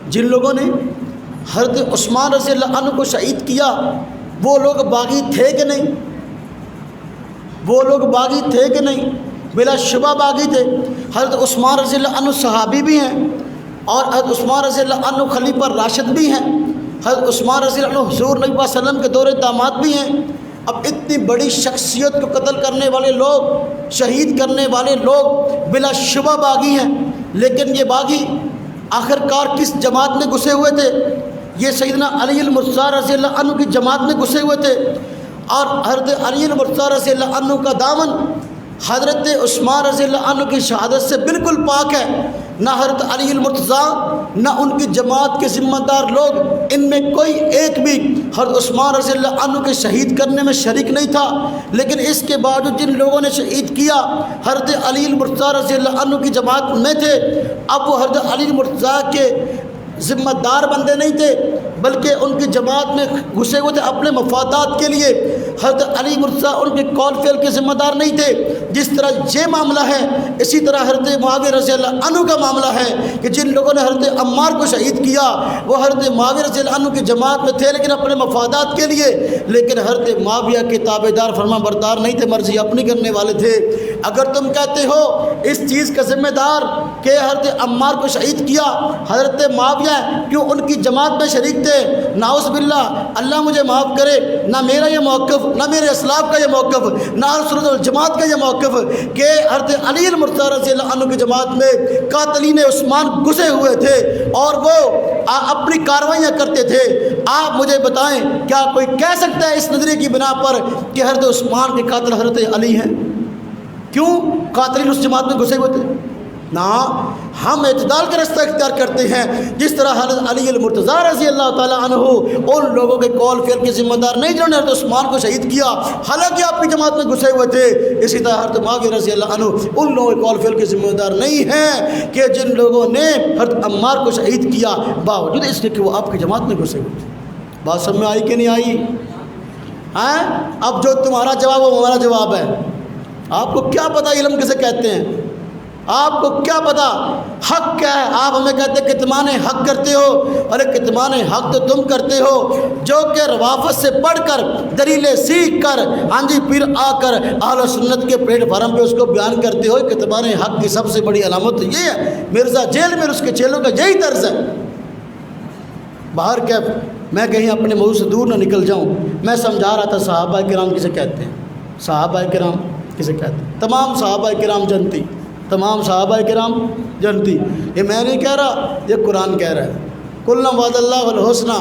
جن لوگوں نے حضرت عثمان رضی اللہ عنہ کو شہید کیا، وہ لوگ باغی تھے کہ نہیں؟ وہ لوگ باغی تھے کہ نہیں؟ بلا شبہ باغی تھے۔ حضرت عثمان رضی اللہ عنہ صحابی بھی ہیں، اور حضرت عثمان رضی اللہ عنہ خلیفہ راشد بھی ہیں، حضرت عثمان رضی اللہ عنہ حضور نبی صلی اللہ علیہ وسلم کے دور داماد بھی ہیں۔ اب اتنی بڑی شخصیت کو قتل کرنے والے لوگ، شہید کرنے والے لوگ بلا شبہ باغی ہیں، لیکن یہ باغی آخرکار کس جماعت میں گھسے ہوئے تھے؟ یہ سیدنا علی المرتضیٰ رضی اللہ عنہ کی جماعت میں گھسے ہوئے تھے، اور حضرت علی المرتضیٰ رضی اللہ عنہ کا دامن حضرت عثمان رضی اللہ عنہ کی شہادت سے بالکل پاک ہے۔ نہ حضرت علی المرتضیٰ نہ ان کی جماعت کے ذمہ دار لوگ، ان میں کوئی ایک بھی حضرت عثمان رضی اللہ عنہ کے شہید کرنے میں شریک نہیں تھا۔ لیکن اس کے باوجود جن لوگوں نے شہید کیا حضرت علی المرتضیٰ رضی اللہ عنہ کی جماعت میں تھے، اب وہ حضرت علی المرتضیٰ کے ذمہ دار بندے نہیں تھے، بلکہ ان کی جماعت میں گھسے ہوئے تھے اپنے مفادات کے لیے۔ حضرت علی مرتضیٰ ان کے قول فعل کے ذمہ دار نہیں تھے۔ جس طرح یہ معاملہ ہے، اسی طرح حضرت معاویہ رضی اللہ عنہ کا معاملہ ہے کہ جن لوگوں نے حضرت عمار کو شہید کیا وہ حضرت معاویہ رضی اللہ عنہ کی جماعت میں تھے لیکن اپنے مفادات کے لیے، لیکن حضرت معاویہ کے تابع دار فرما بردار نہیں تھے، مرضی اپنی کرنے والے تھے۔ اگر تم کہتے ہو اس چیز کا ذمہ دار کہ حضرت عمار کو شہید کیا حضرت معاویہ، کیوں ان کی جماعت میں شریک تھے، نعوذ باللہ، اللہ مجھے معاف کرے، نہ میرا یہ موقف، نہ میرے اسلاف کا یہ موقف، نہ سنت والجماعت کا یہ موقف کہ حضرت علی المرتضیٰ رضی اللہ عنہ کی جماعت میں قاتلین عثمان گھسے ہوئے تھے اور وہ اپنی کاروائیاں کرتے تھے۔ آپ مجھے بتائیں کیا کوئی کہہ سکتا ہے اس نظریے کی بنا پر کہ حضرت عثمان کے قاتل حضرت علی ہیں؟ کیوں قاتلین اس جماعت میں گھسے ہوئے تھے؟ نہ، ہم اعتدال کا رستہ اختیار کرتے ہیں۔ جس طرح حضرت علی المرتضیٰ رضی اللہ تعالیٰ عنہ ان لوگوں کے قول فعل کے ذمہ دار نہیں جنہوں نے حضرت عثمان کو شہید کیا حالانکہ آپ کی جماعت میں گھسے ہوئے تھے، اسی طرح حضرت معاویہ رضی اللہ عنہ ان لوگوں کے قول فعل کے ذمہ دار نہیں ہیں کہ جن لوگوں نے حضرت عمار کو شہید کیا باوجود اس کے کہ وہ آپ کی جماعت میں گھسے ہوئے تھے۔ بات سمجھ میں آئی کہ نہیں آئی؟ اب جو تمہارا جواب وہ ہمارا جواب ہے۔ آپ کو کیا پتہ علم کسے کہتے ہیں؟ آپ کو کیا پتہ حق کیا ہے؟ آپ ہمیں کہتے ہیں کتمان حق کرتے ہو، ارے کتمان حق تو تم کرتے ہو جو کہ روافت سے پڑھ کر دلیلیں سیکھ کر پھر آ کر اہل سنت کے پلیٹ فارم پہ اس کو بیان کرتے ہو۔ کتمان حق کی سب سے بڑی علامت تو یہ ہے، مرزا جیل میں اس کے چیلوں کا یہی طرز ہے۔ باہر کیف میں کہیں اپنے موضوع سے دور نہ نکل جاؤں، میں سمجھا رہا تھا صحابہ کرام کسے کہتے ہیں، صحابہ کرام کسے کہتے ہیں؟ تمام صحابہ کرام جنتی، تمام صحابہ کرام جنتی۔ یہ میں نہیں کہہ رہا، یہ قرآن کہہ رہا ہے، کل وعد اللہ الحسنہ۔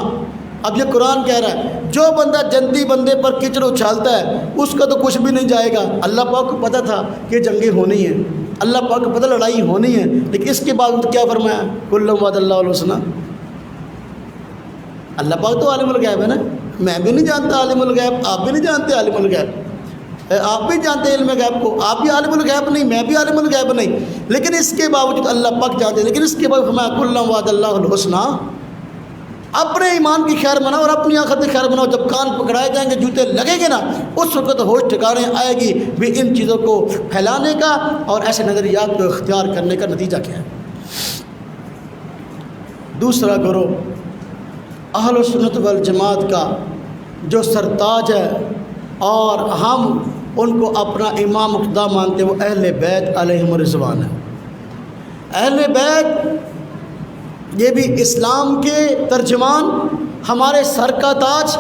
اب یہ قرآن کہہ رہا ہے جو بندہ جنتی بندے پر کچڑ اچھالتا ہے اس کا تو کچھ بھی نہیں جائے گا۔ اللہ پاک کو پتہ تھا کہ جنگیں ہونی ہیں، اللہ پاک کو پتہ لڑائی ہونی ہے، لیکن اس کے باوجود کیا فرمایا؟ کل وعد اللہ الحسنہ۔ اللہ پاک تو عالم الغیب ہے نا، میں بھی نہیں جانتا عالم الغیب، آپ بھی نہیں جانتے عالم الغیب، آپ بھی جانتے علم غیب کو، آپ بھی عالم الغیب نہیں، میں بھی عالم الغیب نہیں، لیکن اس کے باوجود اللہ پاک جانتے ہیں۔ لیکن اس کے بعد فرمایا کل وعد اللہ الحسنہ۔ اپنے ایمان کی خیر مناؤ اور اپنی آخرت کی خیر مناؤ۔ جب کان پکڑائے جائیں گے، جوتے لگیں گے نا، اس وقت ہوش ٹھکانے آئے گی بھی ان چیزوں کو پھیلانے کا اور ایسے نظریات کو اختیار کرنے کا نتیجہ کیا ہے۔ دوسرا گروہ اہل سنت والجماعت کا جو سرتاج ہے اور ہم ان کو اپنا امام مقتدا مانتے ہیں، وہ اہل بیت علیہم الرضوان ہے۔ اہل بیت یہ بھی اسلام کے ترجمان، ہمارے سر کا تاج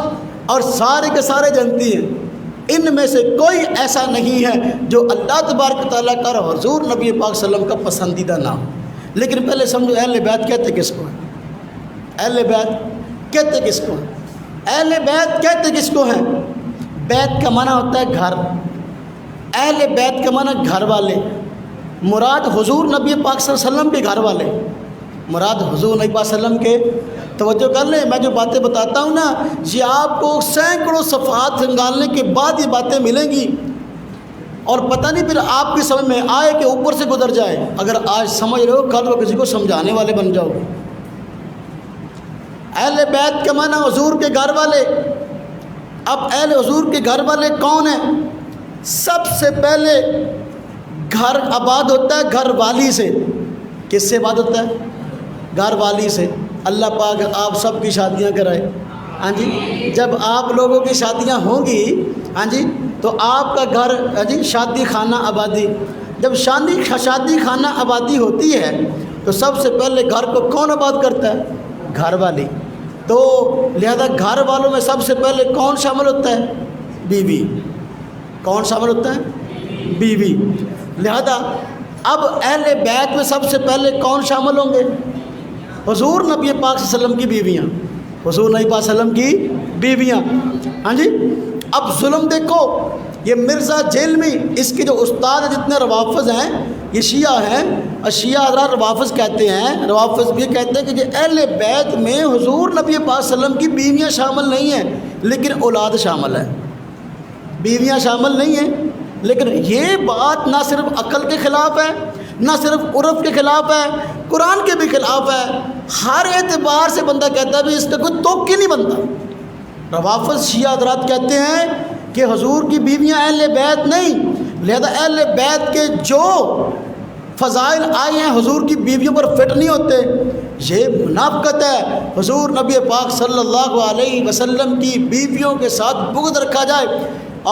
اور سارے کے سارے جنتی ہیں۔ ان میں سے کوئی ایسا نہیں ہے جو اللہ تبارک تعالیٰ کا اور حضور نبی پاک صلی اللہ علیہ وسلم کا پسندیدہ نہ ہو۔ لیکن پہلے سمجھو اہل بیت کہتے کس کو ہیں؟ اہل بیت کہتے کس کو ہیں؟ اہل بیت کہتے کس کو ہیں؟ بیت کا معنی ہوتا ہے گھر، اہل بیت کا معنی گھر والے، مراد حضور نبی پاک صلی اللہ علیہ وسلم کے گھر والے، مراد حضور نبی پاک صلی اللہ علیہ وسلم کے۔ توجہ کر لیں، میں جو باتیں بتاتا ہوں نا، یہ آپ کو سینکڑوں صفحات نکالنے کے بعد یہ باتیں ملیں گی اور پتہ نہیں پھر آپ کی سمجھ میں آئے کہ اوپر سے گزر جائے۔ اگر آج سمجھ رہے ہو کل کو کسی کو سمجھانے والے بن جاؤ گے۔ اہل بیت کا معنی حضور کے گھر والے۔ اب اہل حضور کے گھر والے کون ہیں؟ سب سے پہلے گھر آباد ہوتا ہے گھر والی سے۔ کس سے آباد ہوتا ہے؟ گھر والی سے۔ اللہ پاک آپ سب کی شادیاں کرائے۔ ہاں جی، جب آپ لوگوں کی شادیاں ہوں گی، ہاں جی، تو آپ کا گھر، ہاں جی، شادی خانہ آبادی۔ جب شادی خانہ آبادی ہوتی ہے تو سب سے پہلے گھر کو کون آباد کرتا ہے؟ گھر والی۔ تو لہذا گھر والوں میں سب سے پہلے کون شامل ہوتا ہے؟ بیوی۔ کون شامل ہوتا ہے؟ بیوی۔ لہذا اب اہل بیت میں سب سے پہلے کون شامل ہوں گے؟ حضور نبی پاک صلی اللہ علیہ وسلم کی بیویاں، حضور نبی پاک صلی اللہ علیہ وسلم کی بیویاں۔ ہاں جی، اب ظلم دیکھو، یہ مرزا جیلمی، اس کے جو استاد ہیں جتنے روافظ ہیں یہ شیعہ ہیں، شیعہ حضرات روافظ کہتے ہیں، روافظ بھی کہتے ہیں کہ یہ اہل بیت میں حضور نبی پاک صلی اللہ علیہ وسلم کی بیویاں شامل نہیں ہیں لیکن اولاد شامل ہے۔ بیویاں شامل نہیں ہیں، لیکن یہ بات نہ صرف عقل کے خلاف ہے، نہ صرف عرف کے خلاف ہے، قرآن کے بھی خلاف ہے، ہر اعتبار سے بندہ کہتا ہے بھی اس کا کوئی توق ہی نہیں بنتا۔ روافض شیعہ حضرات کہتے ہیں کہ حضور کی بیویاں اہل بیت نہیں، لہذا اہل بیت کے جو فضائل آئے ہیں حضور کی بیویوں پر فٹ نہیں ہوتے، یہ منافقت ہے۔ حضور نبی پاک صلی اللہ علیہ وسلم کی بیویوں کے ساتھ بغض رکھا جائے،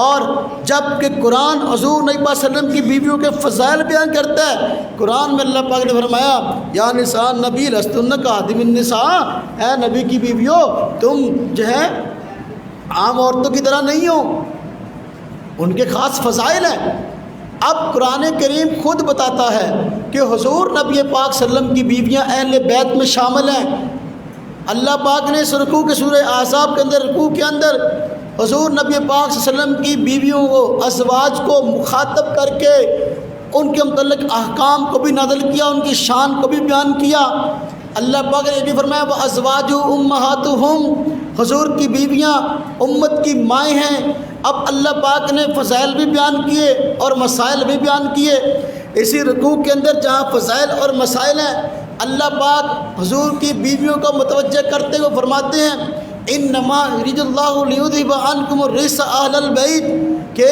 اور جب کہ قرآن حضور نبی پاک صلی اللہ علیہ وسلم کی بیویوں کے فضائل بیان کرتا ہے، قرآن میں اللہ پاک نے فرمایا یا نساء نبی لستن کاحد من النساء، اے نبی کی بیویوں تم جو ہے عام عورتوں کی طرح نہیں ہو، ان کے خاص فضائل ہیں۔ اب قرآن کریم خود بتاتا ہے کہ حضور نبی پاک صلی اللہ علیہ وسلم کی بیویاں اہل بیت میں شامل ہیں۔ اللہ پاک نے اس رکوع کے سورہ احزاب کے اندر رکوع کے اندر حضور نبی پاک صلی اللہ علیہ وسلم کی بیویوں کو ازواج کو مخاطب کر کے ان کے متعلق احکام کو بھی نازل کیا، ان کی شان کو بھی بیان کیا۔ اللہ پاک نے یہ بھی فرمایا وَأَزْوَاجُ أُمَّهَاتُهُمْ، حضور کی بیویاں امت کی مائیں ہیں۔ اب اللہ پاک نے فضائل بھی بیان کیے اور مسائل بھی بیان کیے۔ اسی رکوع کے اندر جہاں فضائل اور مسائل ہیں، اللہ پاک حضور کی بیویوں کو متوجہ کرتے ہوئے فرماتے ہیں انما یرید اللہ لیذھب عنکم الرجس اہل البیت، کہ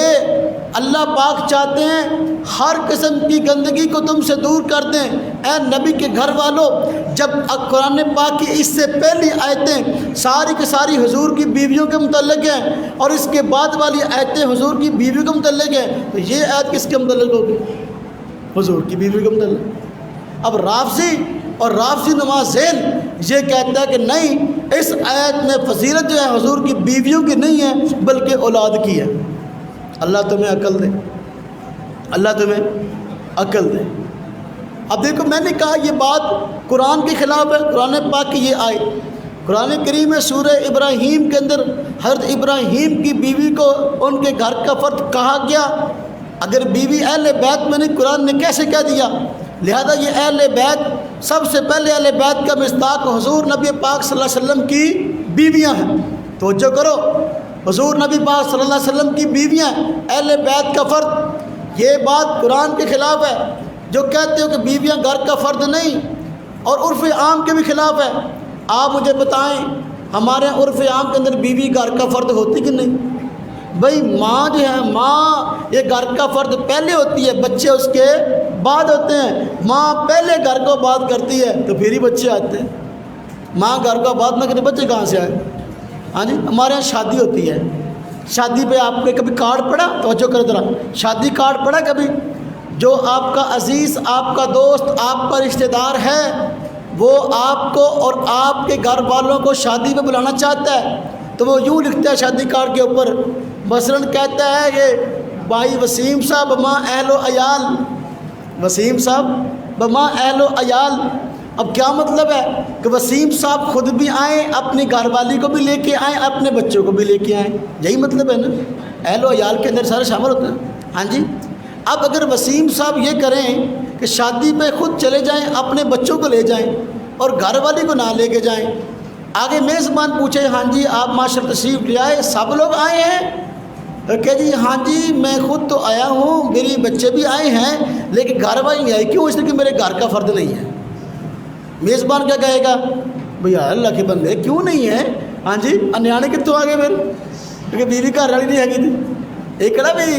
اللہ پاک چاہتے ہیں ہر قسم کی گندگی کو تم سے دور کر دیں اے نبی کے گھر والوں۔ جب قرآن پاک کی اس سے پہلی آیتیں ساری کی ساری حضور کی بیویوں کے متعلق ہیں اور اس کے بعد والی آیتیں حضور کی بیویوں کے متعلق ہیں، تو یہ آیت کس کے متعلق ہوگی؟ حضور کی بیوی کے متعلق۔ اب رافضی اور رافضی نما ذیل یہ کہتا ہے کہ نہیں، اس آیت میں فضیلت جو ہے حضور کی بیویوں کی نہیں ہے بلکہ اولاد کی ہے۔ اللہ تمہیں عقل دے، اللہ تمہیں عقل دے۔ اب دیکھو میں نے کہا یہ بات قرآن کے خلاف ہے، قرآن پاک کی یہ آیت قرآن کریم میں سورہ ابراہیم کے اندر حضرت ابراہیم کی بیوی کو ان کے گھر کا فرد کہا گیا۔ اگر بیوی اہل بیت میں نہیں، قرآن نے کیسے کہہ دیا؟ لہذا یہ اہل بیت، سب سے پہلے اہل بیت کا مصداق حضور نبی پاک صلی اللہ علیہ وسلم کی بیویاں ہیں۔ توجہ کرو، حضور نبی پاک صلی اللہ علیہ وسلم کی بیویاں اہل بیت کا فرد۔ یہ بات قرآن کے خلاف ہے جو کہتے ہو کہ بیویاں گھر کا فرد نہیں، اور عرف عام کے بھی خلاف ہے۔ آپ مجھے بتائیں ہمارے عرف عام کے اندر بیوی گھر کا فرد ہوتی کہ نہیں؟ بھئی ماں جو ہے، ماں یہ گھر کا فرد پہلے ہوتی ہے، بچے اس کے بعد ہوتے ہیں۔ ماں پہلے گھر کو آباد کرتی ہے تو پھر ہی بچے آتے ہیں۔ ماں گھر کو آباد نہ کرے بچے کہاں سے آئے؟ ہاں جی، ہمارے یہاں شادی ہوتی ہے، شادی پہ آپ نے کبھی کارڈ پڑھا؟ توجہ کرو ذرا، شادی کارڈ پڑھا کبھی؟ جو آپ کا عزیز، آپ کا دوست، آپ کا رشتہ دار ہے، وہ آپ کو اور آپ کے گھر والوں کو شادی پہ بلانا چاہتا ہے تو وہ یوں لکھتا ہے شادی کارڈ کے اوپر، مثلاً کہتا ہے کہ بھائی وسیم صاحب بما اہل و عیال، وسیم صاحب بما اہل و عیال۔ اب کیا مطلب ہے کہ وسیم صاحب خود بھی آئیں، اپنی گھر والی کو بھی لے کے آئیں، اپنے بچوں کو بھی لے کے آئیں، یہی مطلب ہے نا؟ اہل و عیال کے اندر سارے شامل ہوتے ہیں۔ ہاں جی، اب اگر وسیم صاحب یہ کریں کہ شادی پہ خود چلے جائیں، اپنے بچوں کو لے جائیں اور گھر والی کو نہ لے کے جائیں، آگے میزبان پوچھے ہاں جی آپ معاشر تشریف لے آئے، سب لوگ آئے ہیں؟ کہ جی ہاں جی میں خود تو آیا ہوں، میری بچے بھی آئے ہیں، لیکن گھر والی نہیں آئی۔ کیوں؟ اس لیے کہ میرے گھر کا فرد نہیں ہے۔ میزبان کیا کہے گا؟ بھیا اللہ کے بندے کیوں نہیں ہے؟ ہاں جی انیانے کتوں آ گئے میرے، کیونکہ بیوی گھر والی نہیں ہے تھی ایک کڑا بھی۔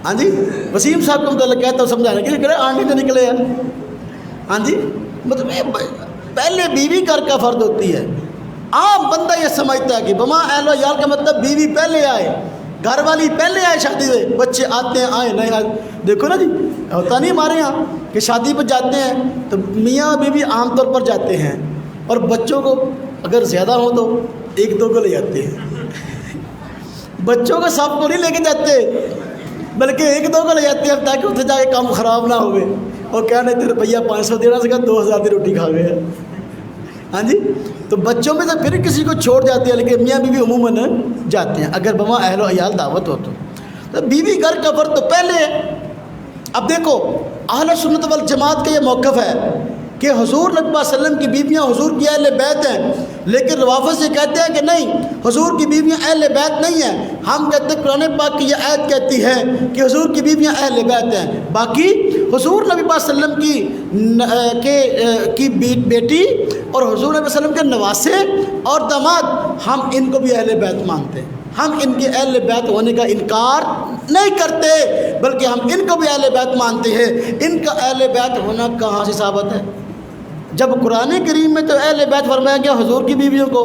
ہاں جی وسیم صاحب کو متعلق کہتا ہوں سمجھانے کے لیے، آنٹی تو نکلے ہیں۔ ہاں جی مطلب پہلے بیوی گھر کا فرد ہوتی ہے۔ عام بندہ یہ سمجھتا ہے کہ بما اہل و عیال کا مطلب بیوی پہلے آئے، گھر والی پہلے آئے شادی میں، بچے آتے ہیں آئے نہیں آئے۔ دیکھو نا جی، ہوتا نہیں ہمارے یہاں کہ شادی پہ جاتے ہیں تو میاں بیوی عام طور پر جاتے ہیں، اور بچوں کو اگر زیادہ ہو تو ایک دو کو لے جاتے ہیں۔ بچوں کو سب کو نہیں لے کے جاتے بلکہ ایک دو کو لے جاتے ہیں تاکہ اتنے جا کے کام خراب نہ ہوئے، اور کیا نہیں تو روپیہ 500 دینا سے 2000 کی روٹی کھا گئے۔ ہاں جی، تو بچوں میں سے پھر کسی کو چھوڑ جاتے ہیں، لیکن میاں بیوی عموماً جاتے ہیں اگر بما اہل و عیال دعوت ہو تو بیوی گھر کا فرد تو پہلے ہے۔ اب دیکھو اہل سنت والجماعت کا یہ موقف ہے کہ حضور نبی صلی اللہ علیہ وسلم کی بیویاں حضور کی اہل بیت ہیں، لیکن روافض یہ کہتے ہیں کہ نہیں، حضور کی بیویاں اہل بیت نہیں ہیں۔ ہم کہتے ہیں قرآن پاک کی یہ آیت کہتی ہے کہ حضور کی بیویاں اہل بیت ہیں، باقی حضور نبی پاک صلی اللہ علیہ وسلم کی بیٹی اور حضور نبی صلی اللہ علیہ وسلم کے نواسے اور داماد، ہم ان کو بھی اہل بیت مانتے ہیں۔ ہم ان کے اہل بیت ہونے کا انکار نہیں کرتے، بلکہ ہم ان کو بھی اہل بیت مانتے ہیں۔ ان کا اہل بیت ہونا کہاں سے ثابت ہے؟ جب قرآن کریم میں تو اہل بیت فرمایا گیا حضور کی بیویوں کو،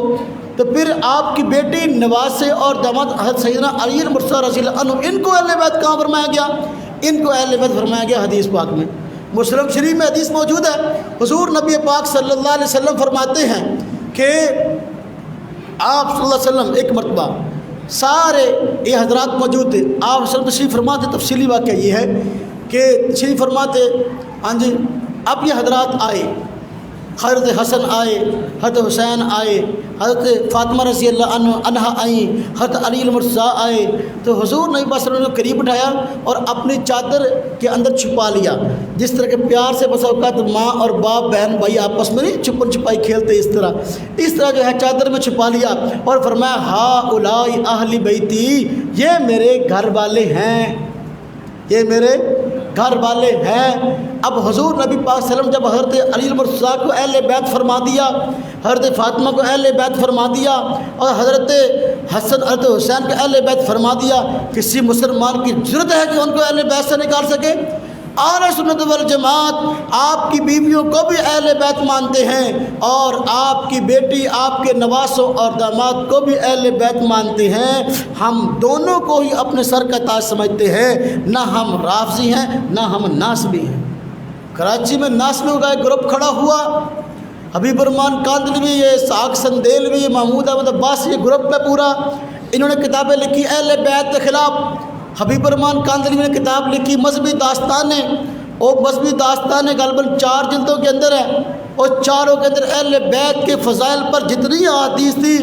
تو پھر آپ کی بیٹی، نواسے اور داماد حضرت سیدنا علی المرتضیٰ رضی اللہ عنہ، ان کو اہل بیت کہاں فرمایا گیا؟ ان کو اہل بیت فرمایا گیا حدیث پاک میں۔ مسلم شریف میں حدیث موجود ہے، حضور نبی پاک صلی اللہ علیہ وسلم فرماتے ہیں کہ آپ صلی اللہ علیہ وسلم ایک مرتبہ، سارے یہ حضرات موجود تھے، آپ صلی اللہ علیہ وسلم تشریف فرماتے، تفصیلی واقعہ یہ ہے کہ تشریف فرماتے، ہاں جی، اب یہ حضرات آئے، حضرت حسن آئے، حضرت حسین آئے، حضرت فاطمہ رضی اللہ عنہا آئیں، حضرت علی المرتضیٰ آئے، تو حضور نبی پاک صلی اللہ علیہ وسلم نے قریب اٹھایا اور اپنی چادر کے اندر چھپا لیا، جس طرح کے پیار سے بسا اوقات ماں اور باپ، بہن بھائی آپس میں نہیں چھپن چھپائی کھیلتے، اس طرح جو ہے چادر میں چھپا لیا اور فرمایا ہا اولائی اہل بیتی، یہ میرے گھر والے ہیں، یہ میرے گھر والے ہیں۔ اب حضور نبی پاک صلی اللہ علیہ وسلم جب حضرت علی المرتضیٰ کو اہل بیت فرما دیا، حضرت فاطمہ کو اہل بیت فرما دیا اور حضرت حسن حضرت حسین کو اہل بیت فرما دیا، کسی مسلمان کی ضرورت ہے کہ ان کو اہل بیت سے نکال سکے؟ اہل سنت والجماعت آپ کی بیویوں کو بھی اہل بیت مانتے ہیں، اور آپ کی بیٹی، آپ کے نواسوں اور داماد کو بھی اہل بیت مانتے ہیں۔ ہم دونوں کو ہی اپنے سر کا تاج سمجھتے ہیں، نہ ہم رافضی ہیں نہ ہم ناصبی ہیں۔ کراچی میں ناصبیوں کا ایک گروپ کھڑا ہوا، حبیب الرحمان کاندھلوی، یہ ساق سندیلوی، محمود احمد عباس، یہ گروپ ہے پورا، انہوں نے کتابیں لکھی اہل بیت کے خلاف۔ حبیب الرحمان کاندھلوی نے کتاب لکھی مذہبی داستانیں، اور مذہبی داستانیں غالباً 4 جلدوں کے اندر ہے، اور چاروں کے اندر اہل بیت کے فضائل پر جتنی احادیث تھی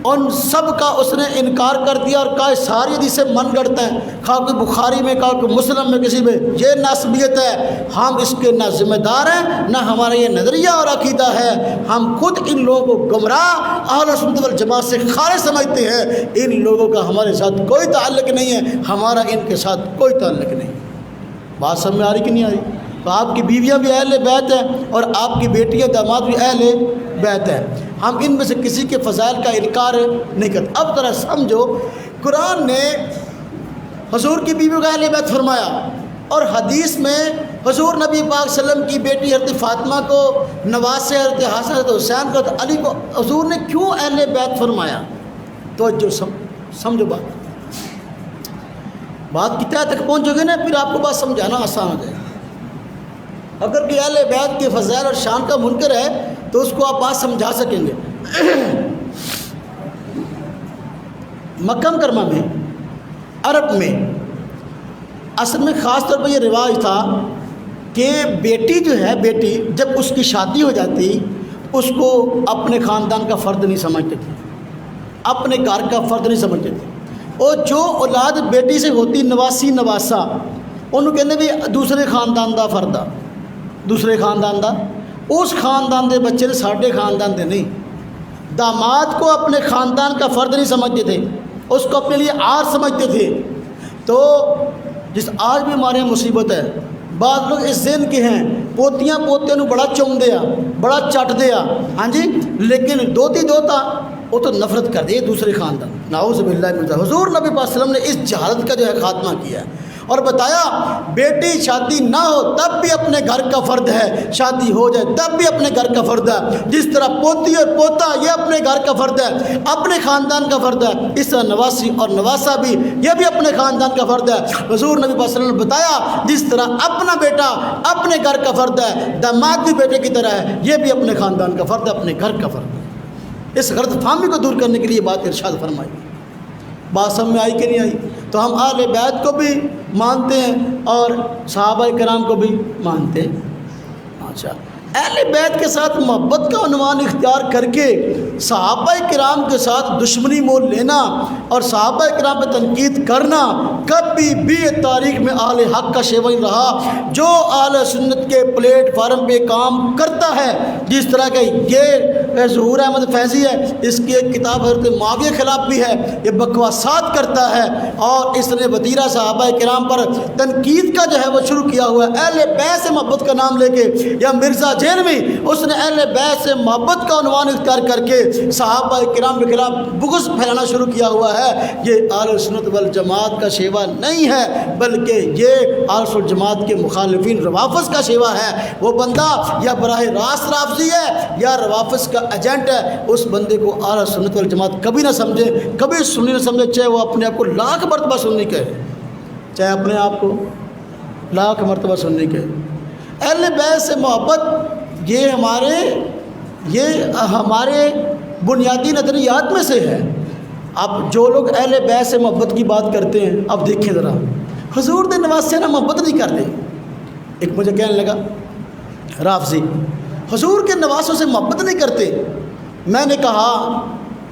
ان سب کا اس نے انکار کر دیا اور کہا ساری حدیثیں من گڑت ہیں، کہا کہ بخاری میں، کہا کہ مسلم میں، کسی میں، یہ ناسبیت ہے، ہم اس کے نہ ذمہ دار ہیں نہ ہمارا یہ نظریہ اور عقیدہ ہے، ہم خود ان لوگوں کو گمراہ اہل سنت والجماعت سے خارج سمجھتے ہیں، ان لوگوں کا ہمارے ساتھ کوئی تعلق نہیں ہے، ہمارا ان کے ساتھ کوئی تعلق نہیں۔ بات سمجھ میں آ رہی کہ نہیں آ رہی؟ تو آپ کی بیویاں بھی اہل بیت ہیں اور آپ کی بیٹیاں داماد بھی اہل بیت ہیں، ہم ان میں سے کسی کے فضائل کا انکار نہیں کرتے۔ اب ذرا سمجھو، قرآن نے حضور کی بیویوں کا اہل بیت فرمایا، اور حدیث میں حضور نبی پاک صلی اللہ علیہ وسلم کی بیٹی حضرت فاطمہ کو، نواسے حضرت حسن حضرت حسین کو، حضرت علی کو حضور نے کیوں اہل بیت فرمایا؟ تو جو سمجھو بات کی تہہ تک پہنچو گے نا، پھر آپ کو بات سمجھانا آسان ہو جائے گا۔ اگر کہ اہل بیت کے فضائل اور شان کا منکر ہے تو اس کو آپ بات سمجھا سکیں گے۔ مکہ مکرمہ میں، عرب میں اصل میں خاص طور پر یہ رواج تھا کہ بیٹی جو ہے، بیٹی جب اس کی شادی ہو جاتی اس کو اپنے خاندان کا فرد نہیں سمجھتے تھے، اپنے گھر کا فرد نہیں سمجھتے تھے، اور جو اولاد بیٹی سے ہوتی، نواسی نواسا، انہوں کہتے بھی دوسرے خاندان دا فرد آ، دوسرے خاندان دا، اس خاندان دے بچے نے ساڈے خاندان دے نہیں۔ داماد کو اپنے خاندان کا فرد نہیں سمجھتے تھے، اس کو اپنے لیے عار سمجھتے تھے۔ تو جس آج بھی ہمارے یہاں مصیبت ہے، بعض لوگ اس ذہن کے ہیں پوتیاں پوتیاں بڑا چوم دیا، بڑا چٹ دیا، ہاں جی، لیکن دوتی دوتا وہ تو نفرت کر دی دوسرے خاندان، نعوذ باللہ من ذالک۔ حضور نبی پاک صلی اللہ علیہ وسلم نے اس جہالت کا جو ہے خاتمہ کیا ہے اور بتایا بیٹی شادی نہ ہو تب بھی اپنے گھر کا فرد ہے، شادی ہو جائے تب بھی اپنے گھر کا فرد ہے۔ جس طرح پوتی اور پوتا یہ اپنے گھر کا فرد ہے، اپنے خاندان کا فرد ہے، اس طرح نواسی اور نواسا بھی یہ بھی اپنے خاندان کا فرد ہے۔ حضور نبی صلی اللہ علیہ وسلم نے بتایا جس طرح اپنا بیٹا اپنے گھر کا فرد ہے، داماد بھی بیٹے کی طرح ہے، یہ بھی اپنے خاندان کا فرد ہے، اپنے گھر کا فرد ہے۔ اس غلط فہمی کو دور کرنے کے لیے بات ارشاد فرمائی۔ بات سمجھ میں آئی کہ نہیں آئی؟ تو ہم اہل بیت کو بھی مانتے ہیں اور صحابہ کرام کو بھی مانتے ہیں۔ اچھا، اہل بیت کے ساتھ محبت کا عنوان اختیار کر کے صحابہ کرام کے ساتھ دشمنی مول لینا اور صحابہ کرام پہ تنقید کرنا کبھی بھی تاریخ میں اہل حق کا شیوہ نہیں رہا۔ جو اہل سنت کے پلیٹ فارم پہ کام کرتا ہے، جس طرح کہ یہ ظہور احمد فیضی ہے، اس کی ایک کتاب حضرت معاویہ کے خلاف بھی ہے، یہ بکواسات کرتا ہے اور اس نے وطیرہ صحابہ کرام پر تنقید کا جو ہے وہ شروع کیا ہوا ہے۔ اہل بیت سے محبت کا نام لے کے، یا مرزا جیلوی اس نے اہل بیت سے محبت کا عنوان اختیار کر کے صحابہ کرام کے خلاف بغض پھیلانا شروع کیا ہوا ہے۔ یہ اہل سنت والجماعت کا شیوہ نہیں ہے، بلکہ یہ اہل سنت والجماعت کے مخالفین روافض کا شیوہ ہے۔ وہ بندہ یا براہ راست رافضی ہے یا روافض کا ایجنٹ ہے، اس بندے کو اہل سنت والجماعت کبھی نہ سمجھے، کبھی سنی نہ سمجھے، چاہے وہ اپنے آپ کو لاکھ مرتبہ سنی کہے، چاہے اپنے آپ کو لاکھ مرتبہ سنی کہے۔ اہل بیت سے محبت یہ ہمارے بنیادی نظریات میں سے ہے۔ اب جو لوگ اہل بیت سے محبت کی بات کرتے ہیں، اب دیکھیں ذرا، حضور دے نواز سے نہ محبت نہیں کرتے۔ ایک مجھے کہنے لگا رافضی حضور کے نواسوں سے محبت نہیں کرتے۔ میں نے کہا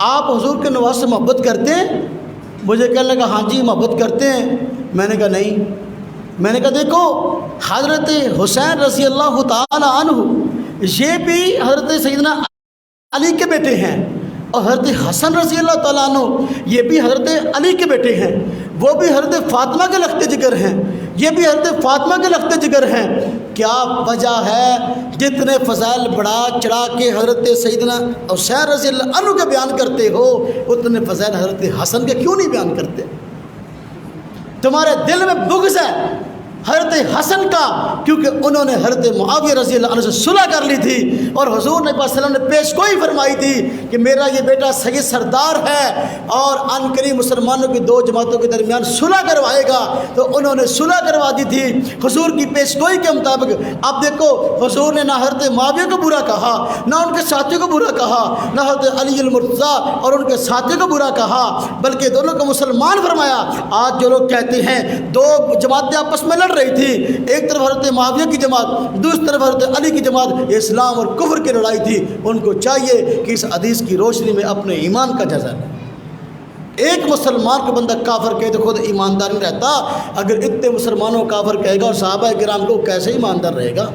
آپ حضور کے نواز سے محبت کرتے ہیں؟ مجھے کہنے لگا ہاں جی محبت کرتے ہیں۔ میں نے کہا نہیں۔ میں نے کہا دیکھو حضرت حسین رضی اللہ تعالی عنہ یہ بھی حضرت سیدنا علی کے بیٹے ہیں، اور حضرت حسن رضی اللہ تعالیٰ عنہ یہ بھی حضرت علی کے بیٹے ہیں، وہ بھی حضرت فاطمہ کے لخت جگر ہیں، یہ بھی حضرت فاطمہ کے لخت جگر ہیں۔ کیا وجہ ہے جتنے فضائل بڑھا چڑھا کے حضرت سیدنا حسین رضی اللہ عنہ کے بیان کرتے ہو، اتنے فضائل حضرت حسن کے کیوں نہیں بیان کرتے؟ تمہارے دل میں بغض ہے حضرت حسن کا، کیونکہ انہوں نے حضرت معاویہ رضی اللہ عنہ سے صلح کر لی تھی، اور حضور نے صلی اللہ علیہ وسلم نے پیش گوئی فرمائی تھی کہ میرا یہ بیٹا سید سردار ہے اور ان قریب مسلمانوں کی دو جماعتوں کے درمیان صلح کروائے گا، تو انہوں نے صلح کروا دی تھی حضور کی پیش گوئی کے مطابق۔ اب دیکھو حضور نے نہ حضرت معاویہ کو برا کہا، نہ ان کے ساتھیوں کو برا کہا، نہ حضرت علی المرتضیٰ اور ان کے ساتھیوں کو برا کہا، بلکہ دونوں کو مسلمان فرمایا۔ آج جو لوگ کہتے ہیں دو جماعتیں آپس میں لڑ رہی تھی، ایک طرف حضرت معاویہ کی جماعت، دوسری طرف حضرت علی کی جماعت، اسلام اور کفر کی لڑائی تھی۔ ان کو چاہیے کہ اس حدیث کی روشنی میں اپنے ایمان کا جائزہ لیں۔ ایک مسلمان کو بندہ کافر کہے تو خود ایماندار نہیں رہتا، اگر اتنے مسلمانوں کو کافر کہے گا اور صحابہ کرام کو کیسے ایماندار رہے گا؟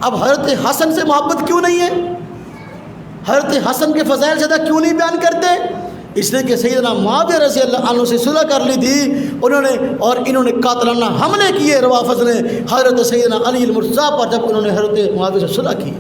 اب حضرت حسن سے محبت کیوں نہیں ہے؟ حضرت حسن کے فضائل زیادہ کیوں نہیں بیان کرتے؟ اس لیے کہ سیدنا معاویہ رضی اللہ عنہ سے صلح کر لی تھی انہوں نے، اور انہوں نے قاتلانہ حملے کیے روافض نے حضرت سیدنا علی المرتضیٰ پر، جب انہوں نے حضرت معاویہ سے صلح کی۔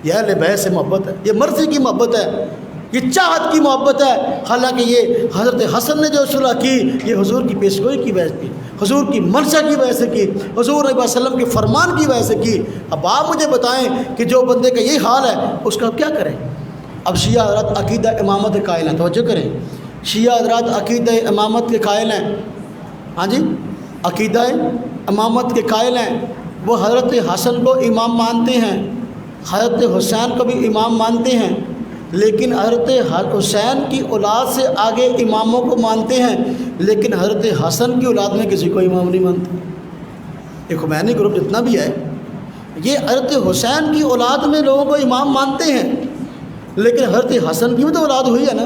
یہ اہل بیت سے محبت ہے، یہ مرضی کی محبت ہے، یہ چاہت کی محبت ہے۔ حالانکہ یہ حضرت حسن نے جو صلح کی یہ حضور کی پیشگوئی کی وجہ سے کی، حضور کی منشا کی وجہ سے کی، حضور علیہ وسلم کے فرمان کی وجہ سے کی۔ اب آپ مجھے بتائیں کہ جو بندے کا یہی حال ہے اس کا کیا کریں؟ اب شیعہ حضرات عقیدہ امامت کے قائل ہیں، توجہ کریں، شیعہ حضرات عقیدہ امامت کے قائل ہیں، ہاں جی عقیدہ امامت کے قائل ہیں۔ وہ حضرت حسن کو امام مانتے ہیں، حضرت حسین کو بھی امام مانتے ہیں، لیکن حضرت حسین کی اولاد سے آگے اماموں کو مانتے ہیں، لیکن حضرت حسن کی اولاد میں کسی کو امام نہیں مانتے۔ یہ خمینی گروپ جتنا بھی ہے یہ حضرت حسین کی اولاد میں لوگوں کو امام مانتے ہیں، لیکن حضرت حسن کی بھی تو اولاد ہوئی ہے نا،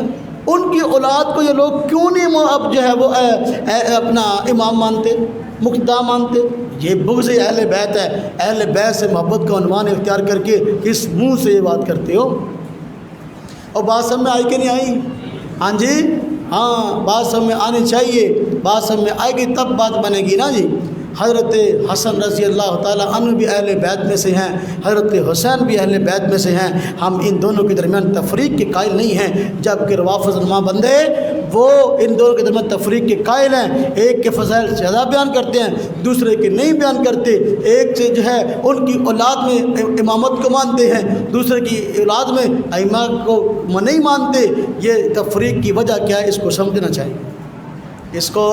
ان کی اولاد کو یہ لوگ کیوں نہیں اب جو ہے وہ اپنا امام مانتے، مقتدا مانتے؟ یہ بغض اہل بیت ہے۔ اہل بیت سے محبت کا عنوان اختیار کر کے کس منہ سے یہ بات کرتے ہو؟ اور بات سمجھ میں آئی کہ نہیں آئی؟ ہاں جی ہاں، بات سمجھ میں آنی چاہیے، بات سمجھ میں آئے گی تب بات بنے گی نا جی۔ حضرت حسن رضی اللہ تعالیٰ عنہ بھی اہل بیت میں سے ہیں، حضرت حسین بھی اہل بیت میں سے ہیں۔ ہم ان دونوں کے درمیان تفریق کے قائل نہیں ہیں، جبکہ روافض علماء بندے وہ ان دونوں کے درمیان تفریق کے قائل ہیں۔ ایک کے فضائل زیادہ بیان کرتے ہیں، دوسرے کے نہیں بیان کرتے۔ ایک سے جو ہے ان کی اولاد میں امامت کو مانتے ہیں، دوسرے کی اولاد میں ائمہ کو نہیں مانتے۔ یہ تفریق کی وجہ کیا ہے؟ اس کو سمجھنا چاہیے، اس کو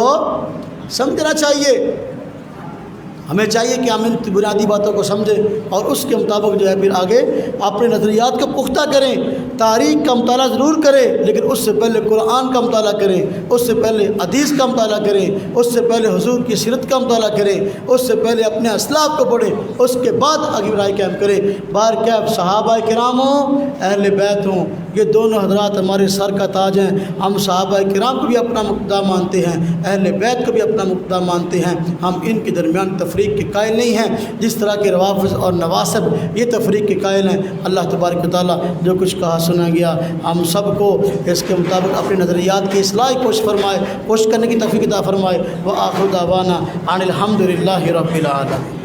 سمجھنا چاہیے۔ ہمیں چاہیے کہ ہم ان بنیادی باتوں کو سمجھیں اور اس کے مطابق جو ہے پھر آگے اپنے نظریات کو پختہ کریں۔ تاریخ کا مطالعہ ضرور کریں، لیکن اس سے پہلے قرآن کا مطالعہ کریں، اس سے پہلے حدیث کا مطالعہ کریں، اس سے پہلے حضور کی سیرت کا مطالعہ کریں، اس سے پہلے اپنے اسلاف کو پڑھیں، اس کے بعد آگے رائے قائم کریں۔ بار کیا صحابہ کرام ہوں، اہل بیت ہوں، یہ دونوں حضرات ہمارے سر کا تاج ہیں۔ ہم صحابہ کرام کو بھی اپنا مقتدا مانتے ہیں، اہل بیت کو بھی اپنا مقتدا مانتے ہیں۔ ہم ان کے درمیان تفریق کے قائل نہیں ہیں، جس طرح کے روافض اور نواسب یہ تفریق کے قائل ہیں۔ اللہ تبارک و تعالیٰ جو کچھ کہا سنا گیا ہم سب کو اس کے مطابق اپنے نظریات کی اصلاح کوشش فرمائے، کوشش کرنے کی توفیق عطا فرمائے۔ وآخر دعوانا ان الحمد للہ رب العالمین۔